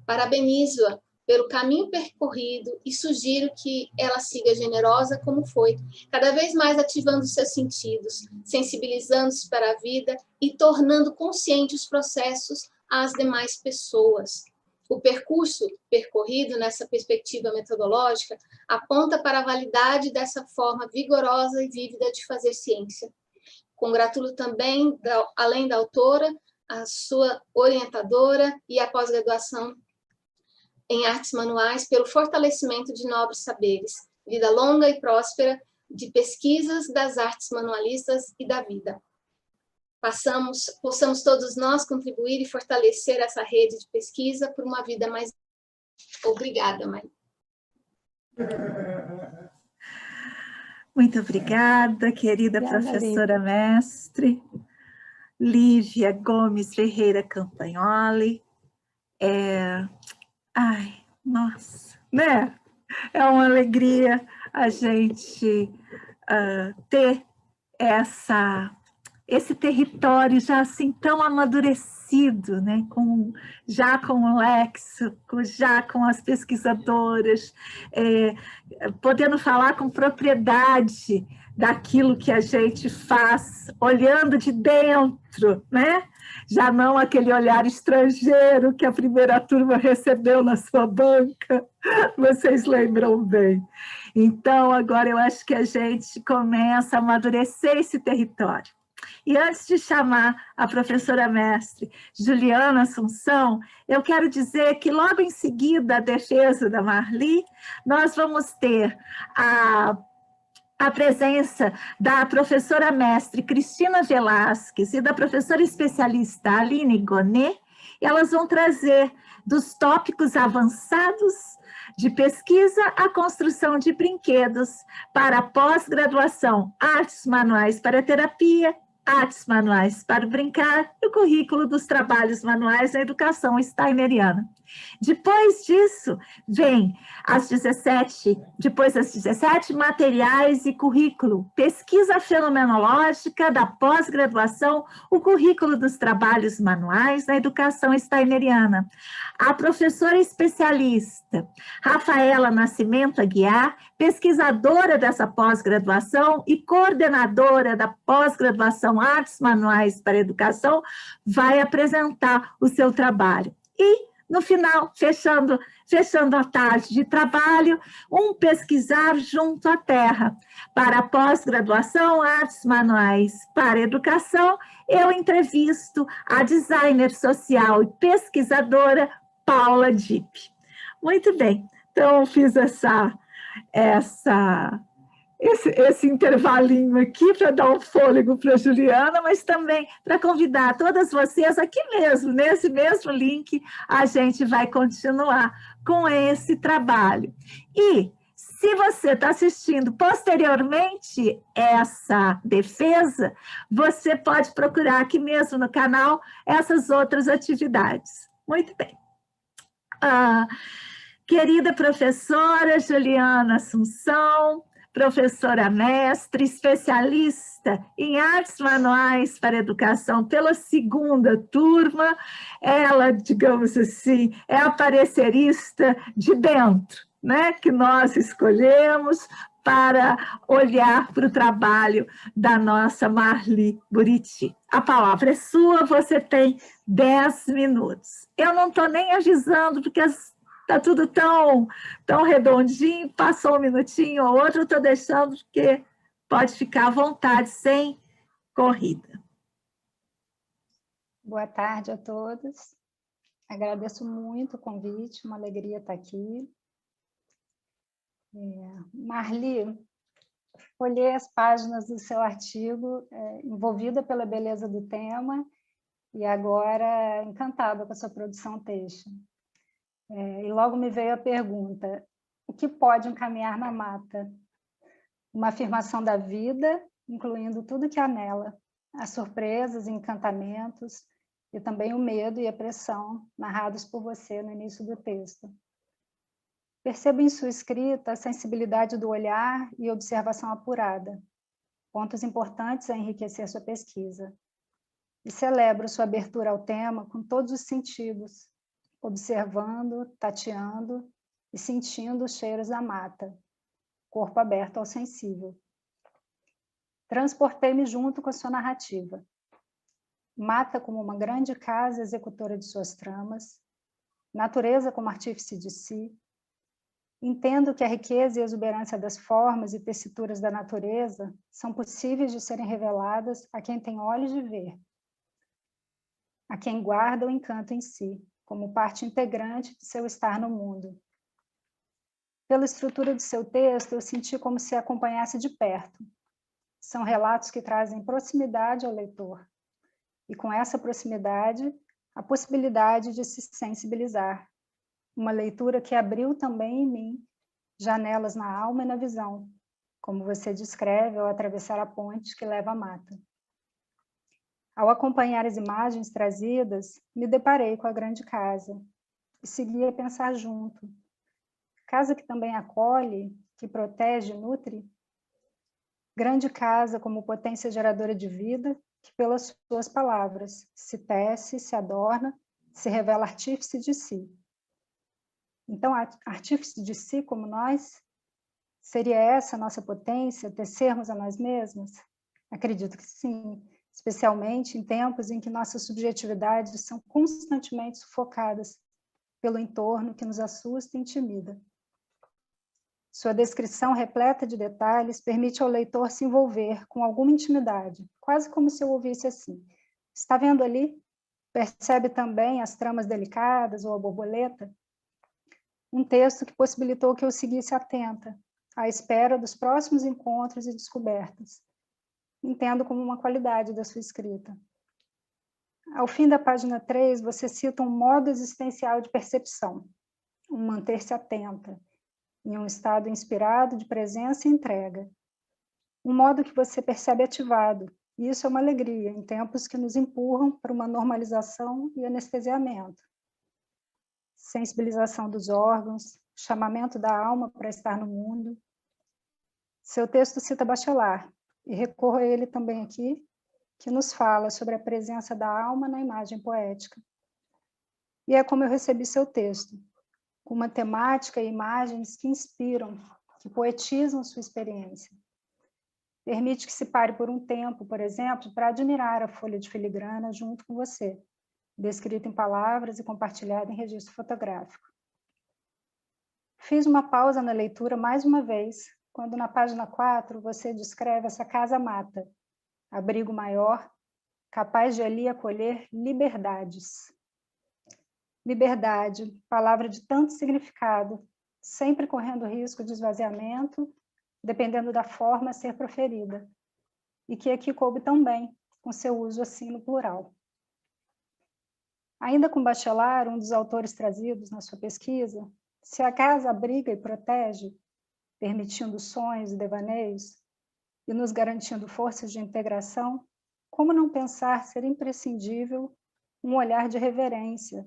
parabenizo-a pelo caminho percorrido e sugiro que ela siga generosa como foi, cada vez mais ativando seus sentidos, sensibilizando-se para a vida e tornando conscientes os processos às demais pessoas. O percurso percorrido nessa perspectiva metodológica aponta para a validade dessa forma vigorosa e vívida de fazer ciência. Congratulo também, além da autora, a sua orientadora e a pós-graduação em artes manuais pelo fortalecimento de nobres saberes, vida longa e próspera de pesquisas das artes manualistas e da vida. Possamos todos nós contribuir e fortalecer essa rede de pesquisa por uma vida mais... Obrigada, Maria. Muito obrigada, querida professora mestre, Lívia Gomes Ferreira Campagnoli. Ai, nossa, né? É uma alegria a gente ter esse território já assim tão amadurecido, né? Já com o léxico, já com as pesquisadoras, podendo falar com propriedade daquilo que a gente faz, olhando de dentro, né? Já não aquele olhar estrangeiro que a primeira turma recebeu na sua banca, vocês lembram bem. Então, agora eu acho que a gente começa a amadurecer esse território. E antes de chamar a professora mestre Juliana Assunção, eu quero dizer que logo em seguida a defesa da Marli, nós vamos ter a presença da professora mestre Cristina Velasquez e da professora especialista Aline Gonet. Elas vão trazer dos tópicos avançados de pesquisa à construção de brinquedos para a pós-graduação Artes Manuais para Terapia, Artes Manuais para Brincar e o currículo dos trabalhos manuais na educação steineriana. Depois disso, vem depois das 17, materiais e currículo, pesquisa fenomenológica da pós-graduação, o currículo dos trabalhos manuais na educação steineriana. A professora especialista Rafaela Nascimento Aguiar, pesquisadora dessa pós-graduação e coordenadora da pós-graduação Artes Manuais para Educação, vai apresentar o seu trabalho. E, no final, fechando a tarde de trabalho, pesquisar junto à terra. Para a pós-graduação Artes Manuais para Educação, eu entrevisto a designer social e pesquisadora Paula Dipp. Muito bem, então eu fiz esse intervalinho aqui para dar um fôlego para a Juliana, mas também para convidar todas vocês aqui mesmo, nesse mesmo link, a gente vai continuar com esse trabalho. E se você está assistindo posteriormente essa defesa, você pode procurar aqui mesmo no canal essas outras atividades. Muito bem. Querida professora Juliana Assunção, professora mestre, especialista em artes manuais para educação pela segunda turma, ela, digamos assim, é a parecerista de dentro, né, que nós escolhemos para olhar para o trabalho da nossa Marli Buriti. A palavra é sua, você tem 10 minutos. Eu não estou nem avisando, porque está tudo tão redondinho, passou um minutinho ou outro, eu estou deixando, porque pode ficar à vontade, sem corrida. Boa tarde a todos. Agradeço muito o convite, uma alegria estar aqui. Marli, olhei as páginas do seu artigo, envolvida pela beleza do tema, e agora encantada com a sua produção texto. E logo me veio a pergunta: o que pode encaminhar na mata? Uma afirmação da vida, incluindo tudo que há nela, as surpresas, encantamentos, e também o medo e a pressão narrados por você no início do texto. Percebo em sua escrita a sensibilidade do olhar e observação apurada, pontos importantes a enriquecer sua pesquisa. E celebro sua abertura ao tema com todos os sentidos, observando, tateando e sentindo os cheiros da mata, corpo aberto ao sensível. Transportei-me junto com a sua narrativa. Mata como uma grande casa executora de suas tramas, natureza como artífice de si. Entendo que a riqueza e a exuberância das formas e tessituras da natureza são possíveis de serem reveladas a quem tem olhos de ver, a quem guarda o encanto em si, como parte integrante de seu estar no mundo. Pela estrutura de seu texto, eu senti como se acompanhasse de perto. São relatos que trazem proximidade ao leitor, e com essa proximidade, a possibilidade de se sensibilizar. Uma leitura que abriu também em mim janelas na alma e na visão, como você descreve ao atravessar a ponte que leva à mata. Ao acompanhar as imagens trazidas, me deparei com a grande casa e segui a pensar junto. Casa que também acolhe, que protege e nutre? Grande casa como potência geradora de vida, que pelas suas palavras se tece, se adorna, se revela artífice de si. Então, artífice de si como nós? Seria essa a nossa potência, tecermos a nós mesmos? Acredito que sim, especialmente em tempos em que nossas subjetividades são constantemente sufocadas pelo entorno que nos assusta e intimida. Sua descrição repleta de detalhes permite ao leitor se envolver com alguma intimidade, quase como se eu ouvisse assim. Está vendo ali? Percebe também as tramas delicadas ou a borboleta? Um texto que possibilitou que eu seguisse atenta, à espera dos próximos encontros e descobertas. Entendo como uma qualidade da sua escrita. Ao fim da página 3, você cita um modo existencial de percepção, um manter-se atenta, em um estado inspirado de presença e entrega. Um modo que você percebe ativado, e isso é uma alegria em tempos que nos empurram para uma normalização e anestesiamento. Sensibilização dos órgãos, chamamento da alma para estar no mundo. Seu texto cita Bachelard, e recorro a ele também aqui, que nos fala sobre a presença da alma na imagem poética. E é como eu recebi seu texto, com uma temática e imagens que inspiram, que poetizam sua experiência. Permite que se pare por um tempo, por exemplo, para admirar a folha de filigrana junto com você, descrita em palavras e compartilhada em registro fotográfico. Fiz uma pausa na leitura mais uma vez, quando na página 4 você descreve essa casa-mata, abrigo maior, capaz de ali acolher liberdades. Liberdade, palavra de tanto significado, sempre correndo risco de esvaziamento, dependendo da forma a ser proferida, e que aqui coube tão bem, com seu uso assim no plural. Ainda com Bachelard, um dos autores trazidos na sua pesquisa, se a casa abriga e protege, permitindo sonhos e devaneios, e nos garantindo forças de integração, como não pensar ser imprescindível um olhar de reverência,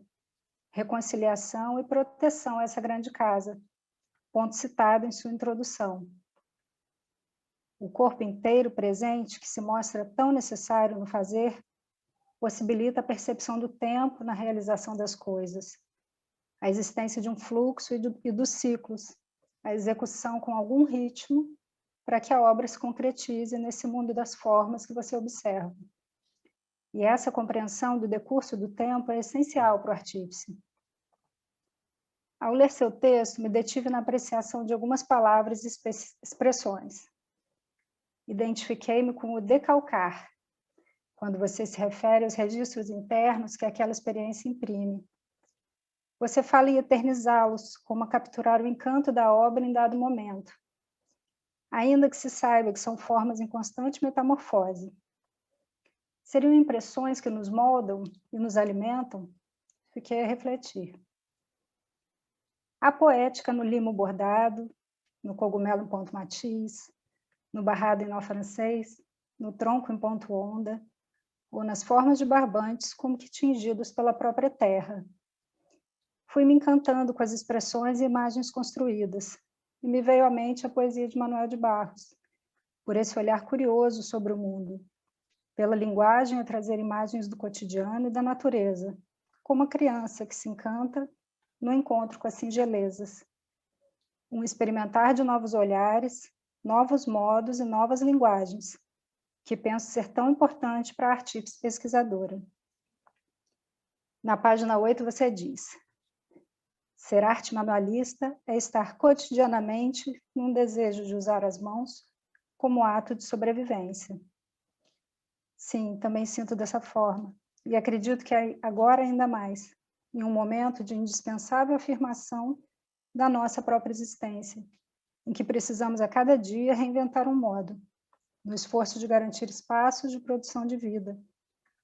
reconciliação e proteção a essa grande casa, ponto citado em sua introdução. O corpo inteiro presente, que se mostra tão necessário no fazer, possibilita a percepção do tempo na realização das coisas, a existência de um fluxo e dos ciclos, a execução com algum ritmo para que a obra se concretize nesse mundo das formas que você observa. E essa compreensão do decurso do tempo é essencial para o artífice. Ao ler seu texto, me detive na apreciação de algumas palavras e expressões. Identifiquei-me com o decalcar, quando você se refere aos registros internos que aquela experiência imprime. Você fala em eternizá-los, como a capturar o encanto da obra em dado momento, ainda que se saiba que são formas em constante metamorfose. Seriam impressões que nos moldam e nos alimentam? Fiquei a refletir. Há poética no limo bordado, no cogumelo em ponto matiz, no barrado em nó francês, no tronco em ponto onda, ou nas formas de barbantes como que tingidos pela própria terra. Fui me encantando com as expressões e imagens construídas, e me veio à mente a poesia de Manuel de Barros, por esse olhar curioso sobre o mundo, pela linguagem a trazer imagens do cotidiano e da natureza, como a criança que se encanta no encontro com as singelezas. Um experimentar de novos olhares, novos modos e novas linguagens, que penso ser tão importante para a artífice pesquisadora. Na página 8 você diz: ser arte manualista é estar cotidianamente num desejo de usar as mãos como ato de sobrevivência. Sim, também sinto dessa forma, e acredito que agora ainda mais, em um momento de indispensável afirmação da nossa própria existência, em que precisamos a cada dia reinventar um modo, no esforço de garantir espaços de produção de vida,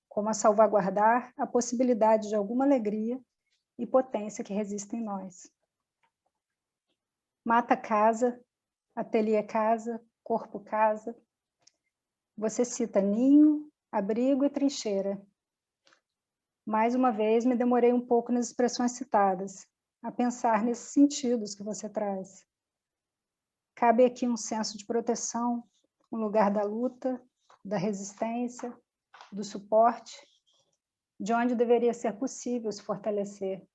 como a salvaguardar a possibilidade de alguma alegria e potência que resiste em nós. Mata casa, ateliê casa, corpo casa. Você cita ninho, abrigo e trincheira. Mais uma vez, me demorei um pouco nas expressões citadas, a pensar nesses sentidos que você traz. Cabe aqui um senso de proteção, um lugar da luta, da resistência, do suporte, de onde deveria ser possível se fortalecer.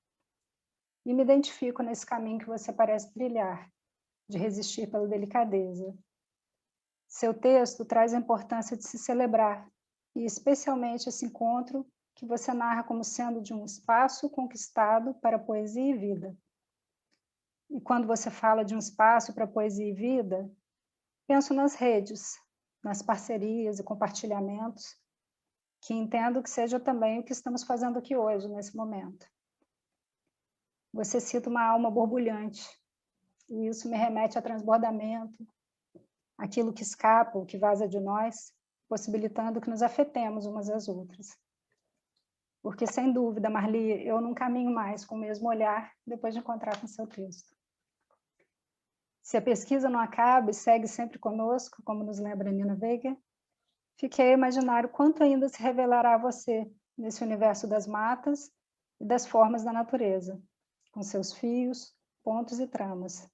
E me identifico nesse caminho que você parece trilhar, de resistir pela delicadeza. Seu texto traz a importância de se celebrar, e especialmente esse encontro que você narra como sendo de um espaço conquistado para poesia e vida. E quando você fala de um espaço para poesia e vida, penso nas redes, nas parcerias e compartilhamentos, que entendo que seja também o que estamos fazendo aqui hoje, nesse momento. Você cita uma alma borbulhante, e isso me remete a transbordamento, aquilo que escapa, o que vaza de nós, possibilitando que nos afetemos umas às outras. Porque, sem dúvida, Marli, eu não caminho mais com o mesmo olhar depois de encontrar com seu texto. Se a pesquisa não acaba e segue sempre conosco, como nos lembra Nina Veiga, fiquei a imaginar o quanto ainda se revelará a você nesse universo das matas e das formas da natureza, com seus fios, pontos e tramas.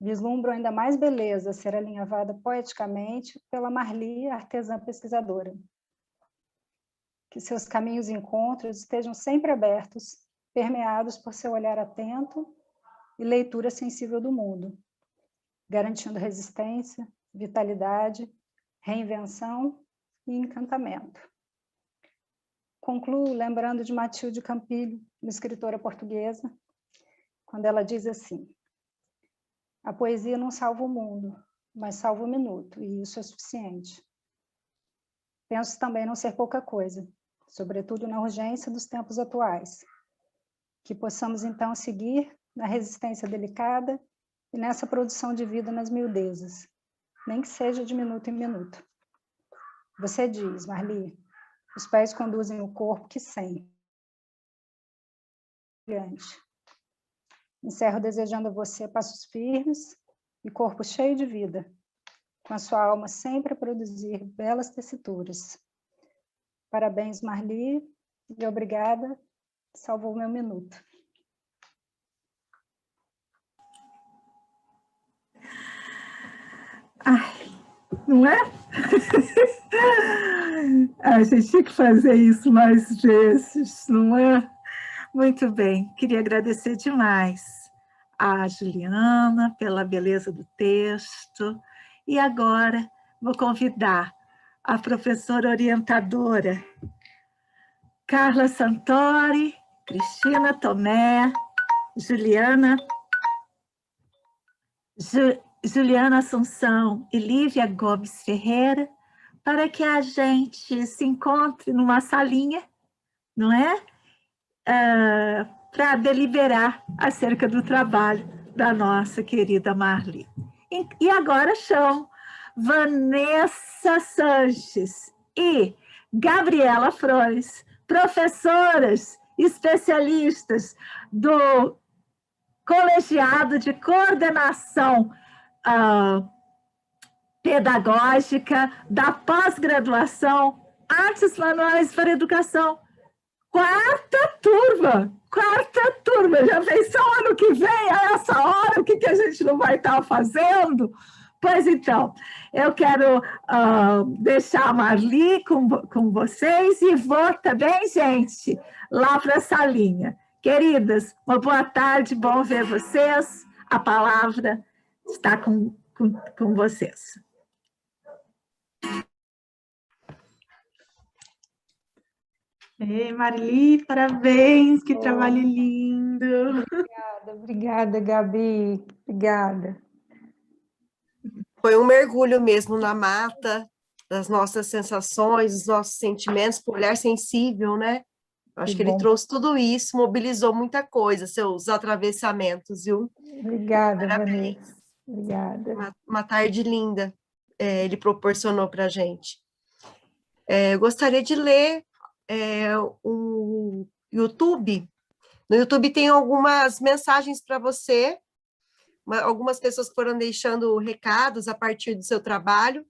Vislumbro ainda mais beleza a ser alinhavada poeticamente pela Marli, artesã pesquisadora. Que seus caminhos e encontros estejam sempre abertos, permeados por seu olhar atento e leitura sensível do mundo, garantindo resistência, vitalidade, reinvenção e encantamento. Concluo lembrando de Matilde Campilho, uma escritora portuguesa, quando ela diz assim: a poesia não salva o mundo, mas salva o minuto, e isso é suficiente. Penso também não ser pouca coisa, sobretudo na urgência dos tempos atuais, que possamos então seguir na resistência delicada e nessa produção de vida nas miudezas, nem que seja de minuto em minuto. Você diz, Marli, os pés conduzem o corpo que sente. Encerro desejando a você passos firmes e corpo cheio de vida, com a sua alma sempre a produzir belas tessituras. Parabéns, Marli, e obrigada, salvou o meu minuto. Ai, não é? A gente tinha que fazer isso mais vezes, não é? Muito bem, queria agradecer demais a Juliana pela beleza do texto. E agora vou convidar a professora orientadora Carla Santori, Cristina Tomé, Juliana Assunção e Lívia Gomes Ferreira, para que a gente se encontre numa salinha, não é? Para deliberar acerca do trabalho da nossa querida Marli. E agora chamo Vanessa Sanches e Gabriela Flores, professoras especialistas do Colegiado de Coordenação Pedagógica da pós-graduação Artes Manuais para Educação. Quarta turma, já pensou ano que vem, a essa hora, o que a gente não vai estar fazendo? Pois então, eu quero deixar a Marli com vocês e vou também, gente, lá para a salinha. Queridas, uma boa tarde, bom ver vocês. A palavra está com vocês. Ei, Marli, parabéns, que trabalho lindo. Obrigada, Gabi, obrigada. Foi um mergulho mesmo na mata, das nossas sensações, dos nossos sentimentos, com olhar sensível, né? Acho que ele trouxe tudo isso, mobilizou muita coisa, seus atravessamentos, viu? Obrigada, parabéns. Vanessa. Obrigada. Uma tarde linda ele proporcionou para a gente. Eu gostaria de ler um YouTube. No YouTube tem algumas mensagens para você, algumas pessoas foram deixando recados a partir do seu trabalho,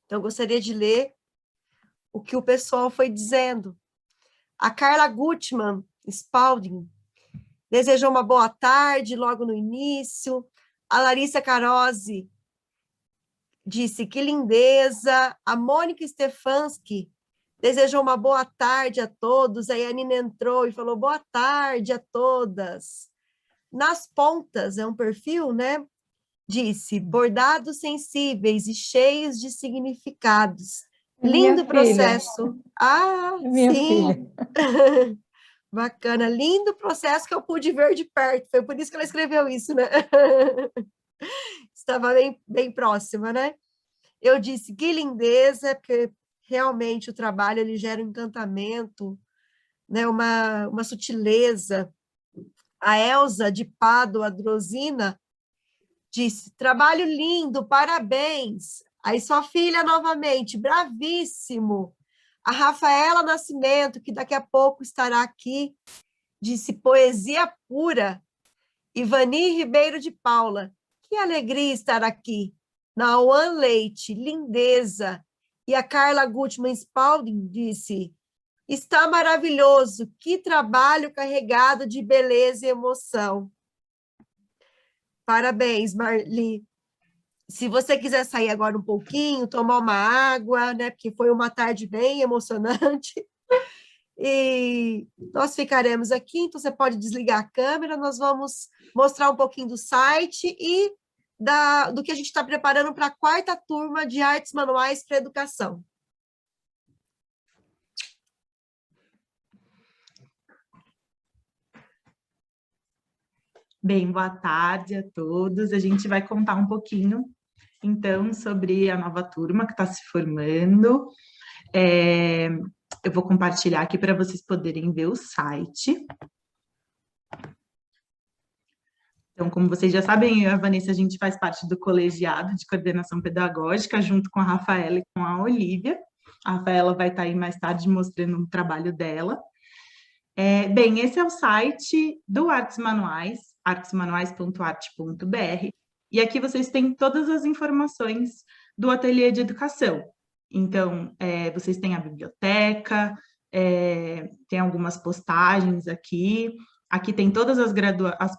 então eu gostaria de ler o que o pessoal foi dizendo. A Carla Gutmann Spalding desejou uma boa tarde logo no início. A Larissa Carozzi disse que lindeza. A Mônica Stefanski desejou uma boa tarde a todos. Aí a Nina entrou e falou boa tarde a todas. Nas Pontas, é um perfil, né? Disse, bordados sensíveis e cheios de significados. Lindo processo. Ah, minha sim. filha. Bacana, lindo processo que eu pude ver de perto, foi por isso que ela escreveu isso, né? Estava bem próxima, né? Eu disse, que lindeza, porque realmente o trabalho ele gera um encantamento, né? Uma sutileza. A Elza de Pádua, Drosina, disse, trabalho lindo, parabéns. Aí sua filha novamente, bravíssimo. A Rafaela Nascimento, que daqui a pouco estará aqui, disse, poesia pura. Ivani Ribeiro de Paula, que alegria estar aqui. Nauan Leite, lindeza. E a Carla Gutmann Spalding disse, está maravilhoso, que trabalho carregado de beleza e emoção. Parabéns, Marli. Se você quiser sair agora um pouquinho, tomar uma água, né? Porque foi uma tarde bem emocionante. E nós ficaremos aqui, então você pode desligar a câmera, nós vamos mostrar um pouquinho do site e do que a gente está preparando para a 4ª turma de Artes Manuais para Educação. Bem, boa tarde a todos. A gente vai contar um pouquinho, então, sobre a nova turma que está se formando. Eu vou compartilhar aqui para vocês poderem ver o site. Então, como vocês já sabem, eu e a Vanessa, a gente faz parte do colegiado de coordenação pedagógica, junto com a Rafaela e com a Olivia. A Rafaela vai estar aí mais tarde mostrando o trabalho dela. Bem, esse é o site do Artes Manuais, artesmanuais.arte.br, e aqui vocês têm todas as informações do ateliê de educação. Então, vocês têm a biblioteca, tem algumas postagens aqui, aqui tem todas as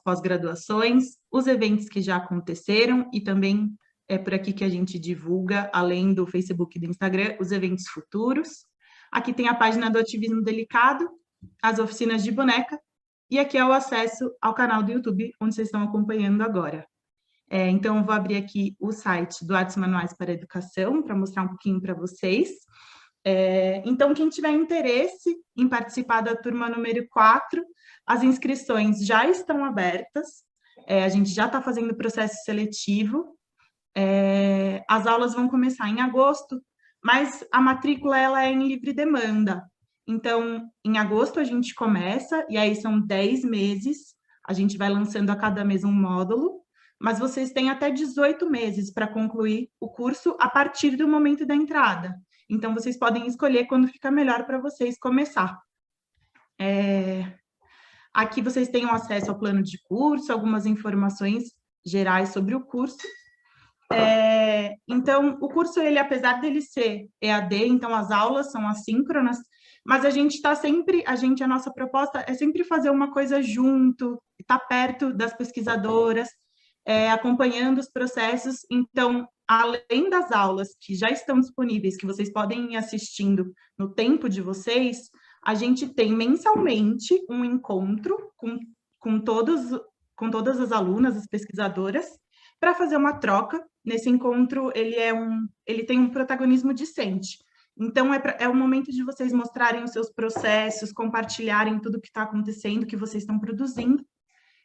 pós-graduações, os eventos que já aconteceram, e também é por aqui que a gente divulga, além do Facebook e do Instagram, os eventos futuros. Aqui tem a página do Ativismo Delicado, as oficinas de boneca, e aqui é o acesso ao canal do YouTube, onde vocês estão acompanhando agora. Então, eu vou abrir aqui o site do Artes Manuais para a Educação, para mostrar um pouquinho para vocês. Então, quem tiver interesse em participar da turma número 4, as inscrições já estão abertas, a gente já está fazendo o processo seletivo, as aulas vão começar em agosto, mas a matrícula ela é em livre demanda. Então, em agosto a gente começa, e aí são 10 meses, a gente vai lançando a cada mês um módulo, mas vocês têm até 18 meses para concluir o curso a partir do momento da entrada. Então, vocês podem escolher quando fica melhor para vocês começar. Aqui vocês têm acesso ao plano de curso, algumas informações gerais sobre o curso. Então, o curso, ele, apesar dele ser EAD, então as aulas são assíncronas, mas a gente está sempre, a nossa proposta é sempre fazer uma coisa junto, estar perto das pesquisadoras, acompanhando os processos. Então, além das aulas que já estão disponíveis, que vocês podem ir assistindo no tempo de vocês, a gente tem mensalmente um encontro com todas as alunas, as pesquisadoras, para fazer uma troca. Nesse encontro, ele tem um protagonismo discente. Então, é o momento de vocês mostrarem os seus processos, compartilharem tudo que está acontecendo, que vocês estão produzindo.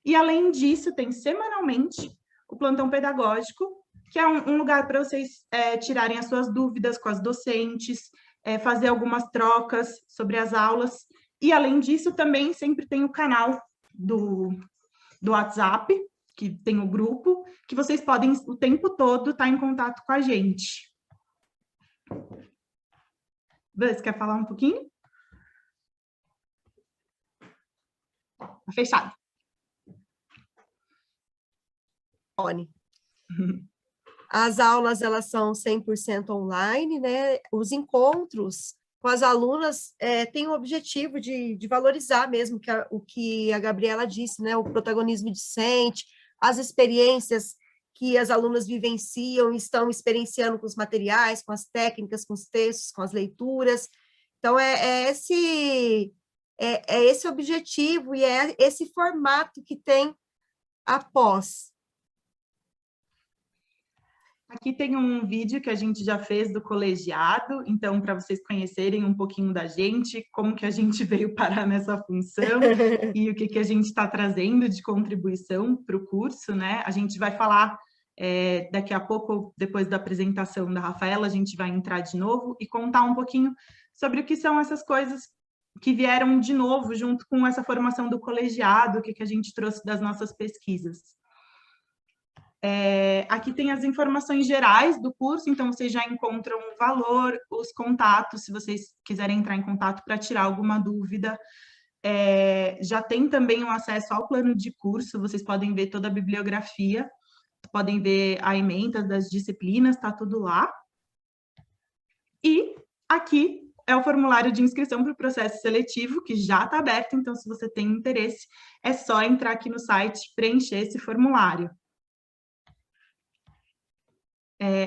E, além disso, tem semanalmente o plantão pedagógico, que é um lugar para vocês tirarem as suas dúvidas com as docentes, fazer algumas trocas sobre as aulas. E, além disso, também sempre tem o canal do WhatsApp, que tem o grupo, que vocês podem o tempo todo estar em contato com a gente. Você quer falar um pouquinho? Tá fechado. As aulas, elas são 100% online, né? Os encontros com as alunas têm o objetivo de valorizar mesmo o que a Gabriela disse, né? O protagonismo discente, as experiências que as alunas vivenciam, estão experienciando com os materiais, com as técnicas, com os textos, com as leituras. Então, esse objetivo e é esse formato que tem a pós. Aqui tem um vídeo que a gente já fez do colegiado, então, para vocês conhecerem um pouquinho da gente, como que a gente veio parar nessa função e o que a gente está trazendo de contribuição para o curso, né? A gente vai falar daqui a pouco, depois da apresentação da Rafaela, a gente vai entrar de novo e contar um pouquinho sobre o que são essas coisas que vieram de novo junto com essa formação do colegiado, o que a gente trouxe das nossas pesquisas. Aqui tem as informações gerais do curso, então vocês já encontram o valor, os contatos, se vocês quiserem entrar em contato para tirar alguma dúvida. Já tem também um acesso ao plano de curso, vocês podem ver toda a bibliografia, podem ver a ementa das disciplinas, está tudo lá. E aqui é o formulário de inscrição para o processo seletivo, que já está aberto, então se você tem interesse, é só entrar aqui no site e preencher esse formulário.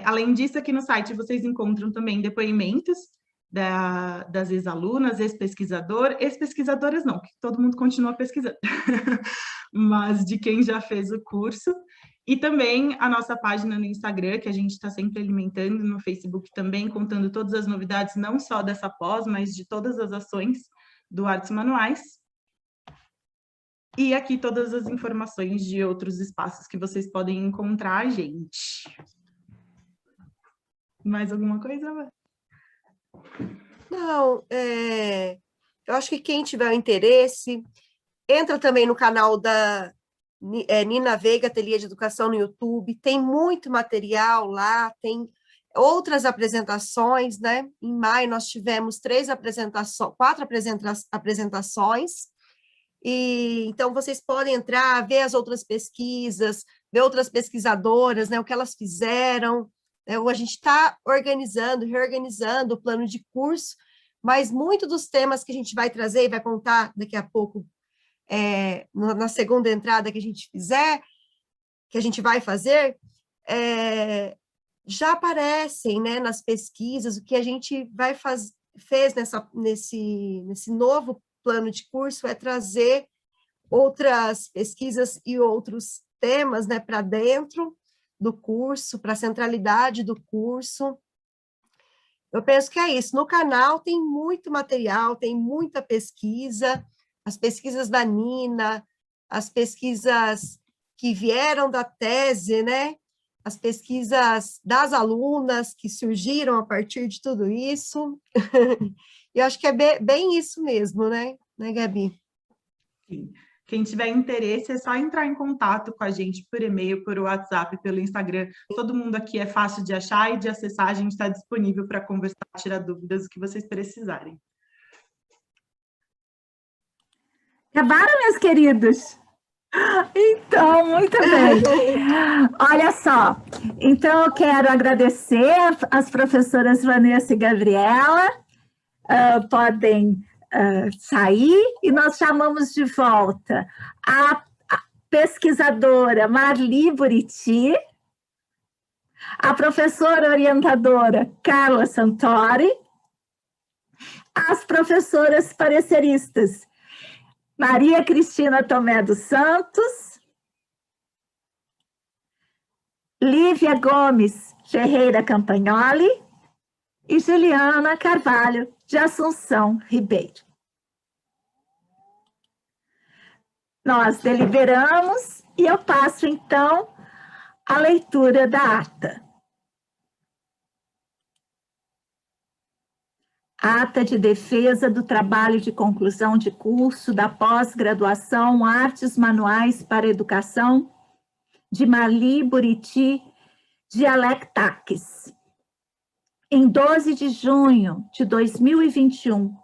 Além disso, aqui no site vocês encontram também depoimentos das ex-alunas, ex-pesquisadoras não, que todo mundo continua pesquisando, mas de quem já fez o curso, e também a nossa página no Instagram, que a gente está sempre alimentando, no Facebook também, contando todas as novidades, não só dessa pós, mas de todas as ações do Artes Manuais. E aqui todas as informações de outros espaços que vocês podem encontrar a gente. Mais alguma coisa? Não, eu acho que quem tiver interesse, entra também no canal da Nina Veiga, Ateliê de Educação no YouTube, tem muito material lá, tem outras apresentações, né? Em maio nós tivemos 4 apresentações, e então vocês podem entrar, ver as outras pesquisas, ver outras pesquisadoras, né? O que elas fizeram. A gente está reorganizando o plano de curso, mas muito dos temas que a gente vai trazer e vai contar daqui a pouco, na segunda entrada que a gente fizer, que a gente vai fazer, já aparecem, né, nas pesquisas. O que a gente fez nesse novo plano de curso é trazer outras pesquisas e outros temas, né, para dentro do curso, para a centralidade do curso. Eu penso que é isso. No canal tem muito material, tem muita pesquisa, as pesquisas da Nina, as pesquisas que vieram da tese, né? As pesquisas das alunas que surgiram a partir de tudo isso. E eu acho que é bem isso mesmo, né, Gabi? Sim. Quem tiver interesse, é só entrar em contato com a gente por e-mail, por WhatsApp, pelo Instagram. Todo mundo aqui é fácil de achar e de acessar. A gente está disponível para conversar, tirar dúvidas, o que vocês precisarem. Acabaram, meus queridos? Então, muito bem. Olha só, então eu quero agradecer às professoras Vanessa e Gabriela. Podem sair, e nós chamamos de volta a pesquisadora Marli Buriti, a professora orientadora Carla Santori, as professoras pareceristas Maria Cristina Tomé dos Santos, Lívia Gomes Ferreira Campagnoli e Juliana Carvalho de Assunção Ribeiro. Nós deliberamos e eu passo, então, a leitura da ata. Ata de defesa do trabalho de conclusão de curso da pós-graduação Artes Manuais para Educação de Marli Buriti Dialectaques. Em 12 de junho de 2021,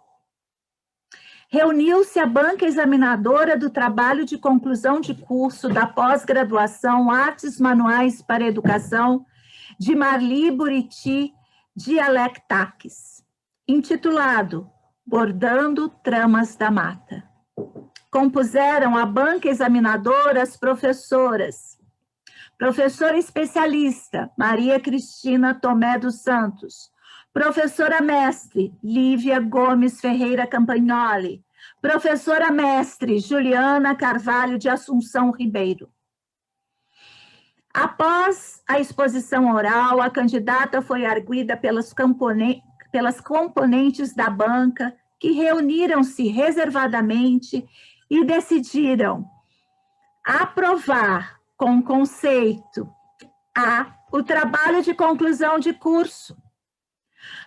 reuniu-se a banca examinadora do trabalho de conclusão de curso da pós-graduação Artes Manuais para Educação de Marli Buriti Dialectaques, intitulado Bordando Tramas da Mata. Compuseram a banca examinadora as professoras: professora especialista Maria Cristina Tomé dos Santos, professora mestre Lívia Gomes Ferreira Campagnoli, professora mestre Juliana Carvalho de Assunção Ribeiro. Após a exposição oral, a candidata foi arguida pelas componentes da banca, que reuniram-se reservadamente e decidiram aprovar com conceito o trabalho de conclusão de curso.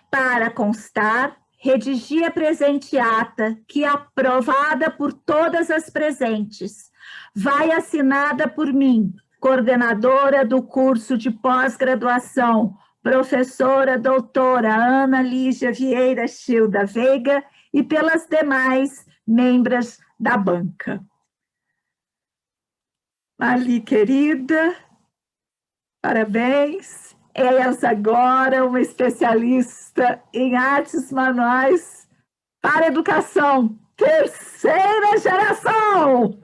Para constar, redigi a presente ata, que, aprovada por todas as presentes, vai assinada por mim, coordenadora do curso de pós-graduação, professora doutora Ana Lígia Vieira Schilda Veiga, e pelas demais membros da banca. Ali, querida, parabéns. És agora uma especialista em artes manuais para educação, terceira geração.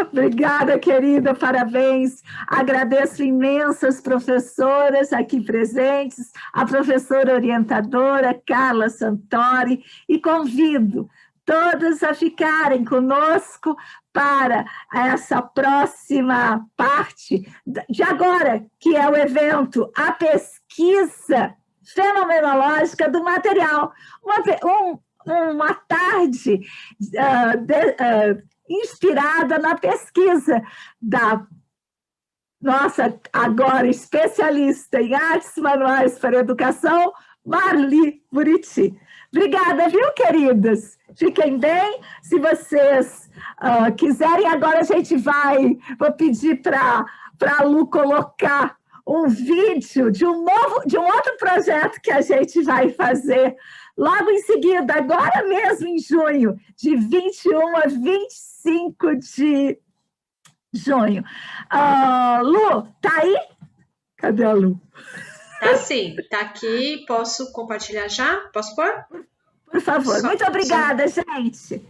Obrigada, querida, parabéns. Agradeço imensas professoras aqui presentes, a professora orientadora Carla Santori, e convido todas a ficarem conosco para essa próxima parte de agora, que é o evento, a pesquisa fenomenológica do material. Uma tarde inspirada na pesquisa da nossa agora especialista em artes manuais para educação, Marli Buriti. Obrigada, viu, queridas? Fiquem bem. Se vocês quiserem, agora a gente vou pedir para a Lu colocar um vídeo de um outro projeto que a gente vai fazer logo em seguida, agora mesmo em junho, de 21 a 25 de junho. Lu, tá aí? Cadê a Lu? Tá sim, tá aqui. Posso compartilhar já? Posso pôr? Por favor. Muito obrigada, gente.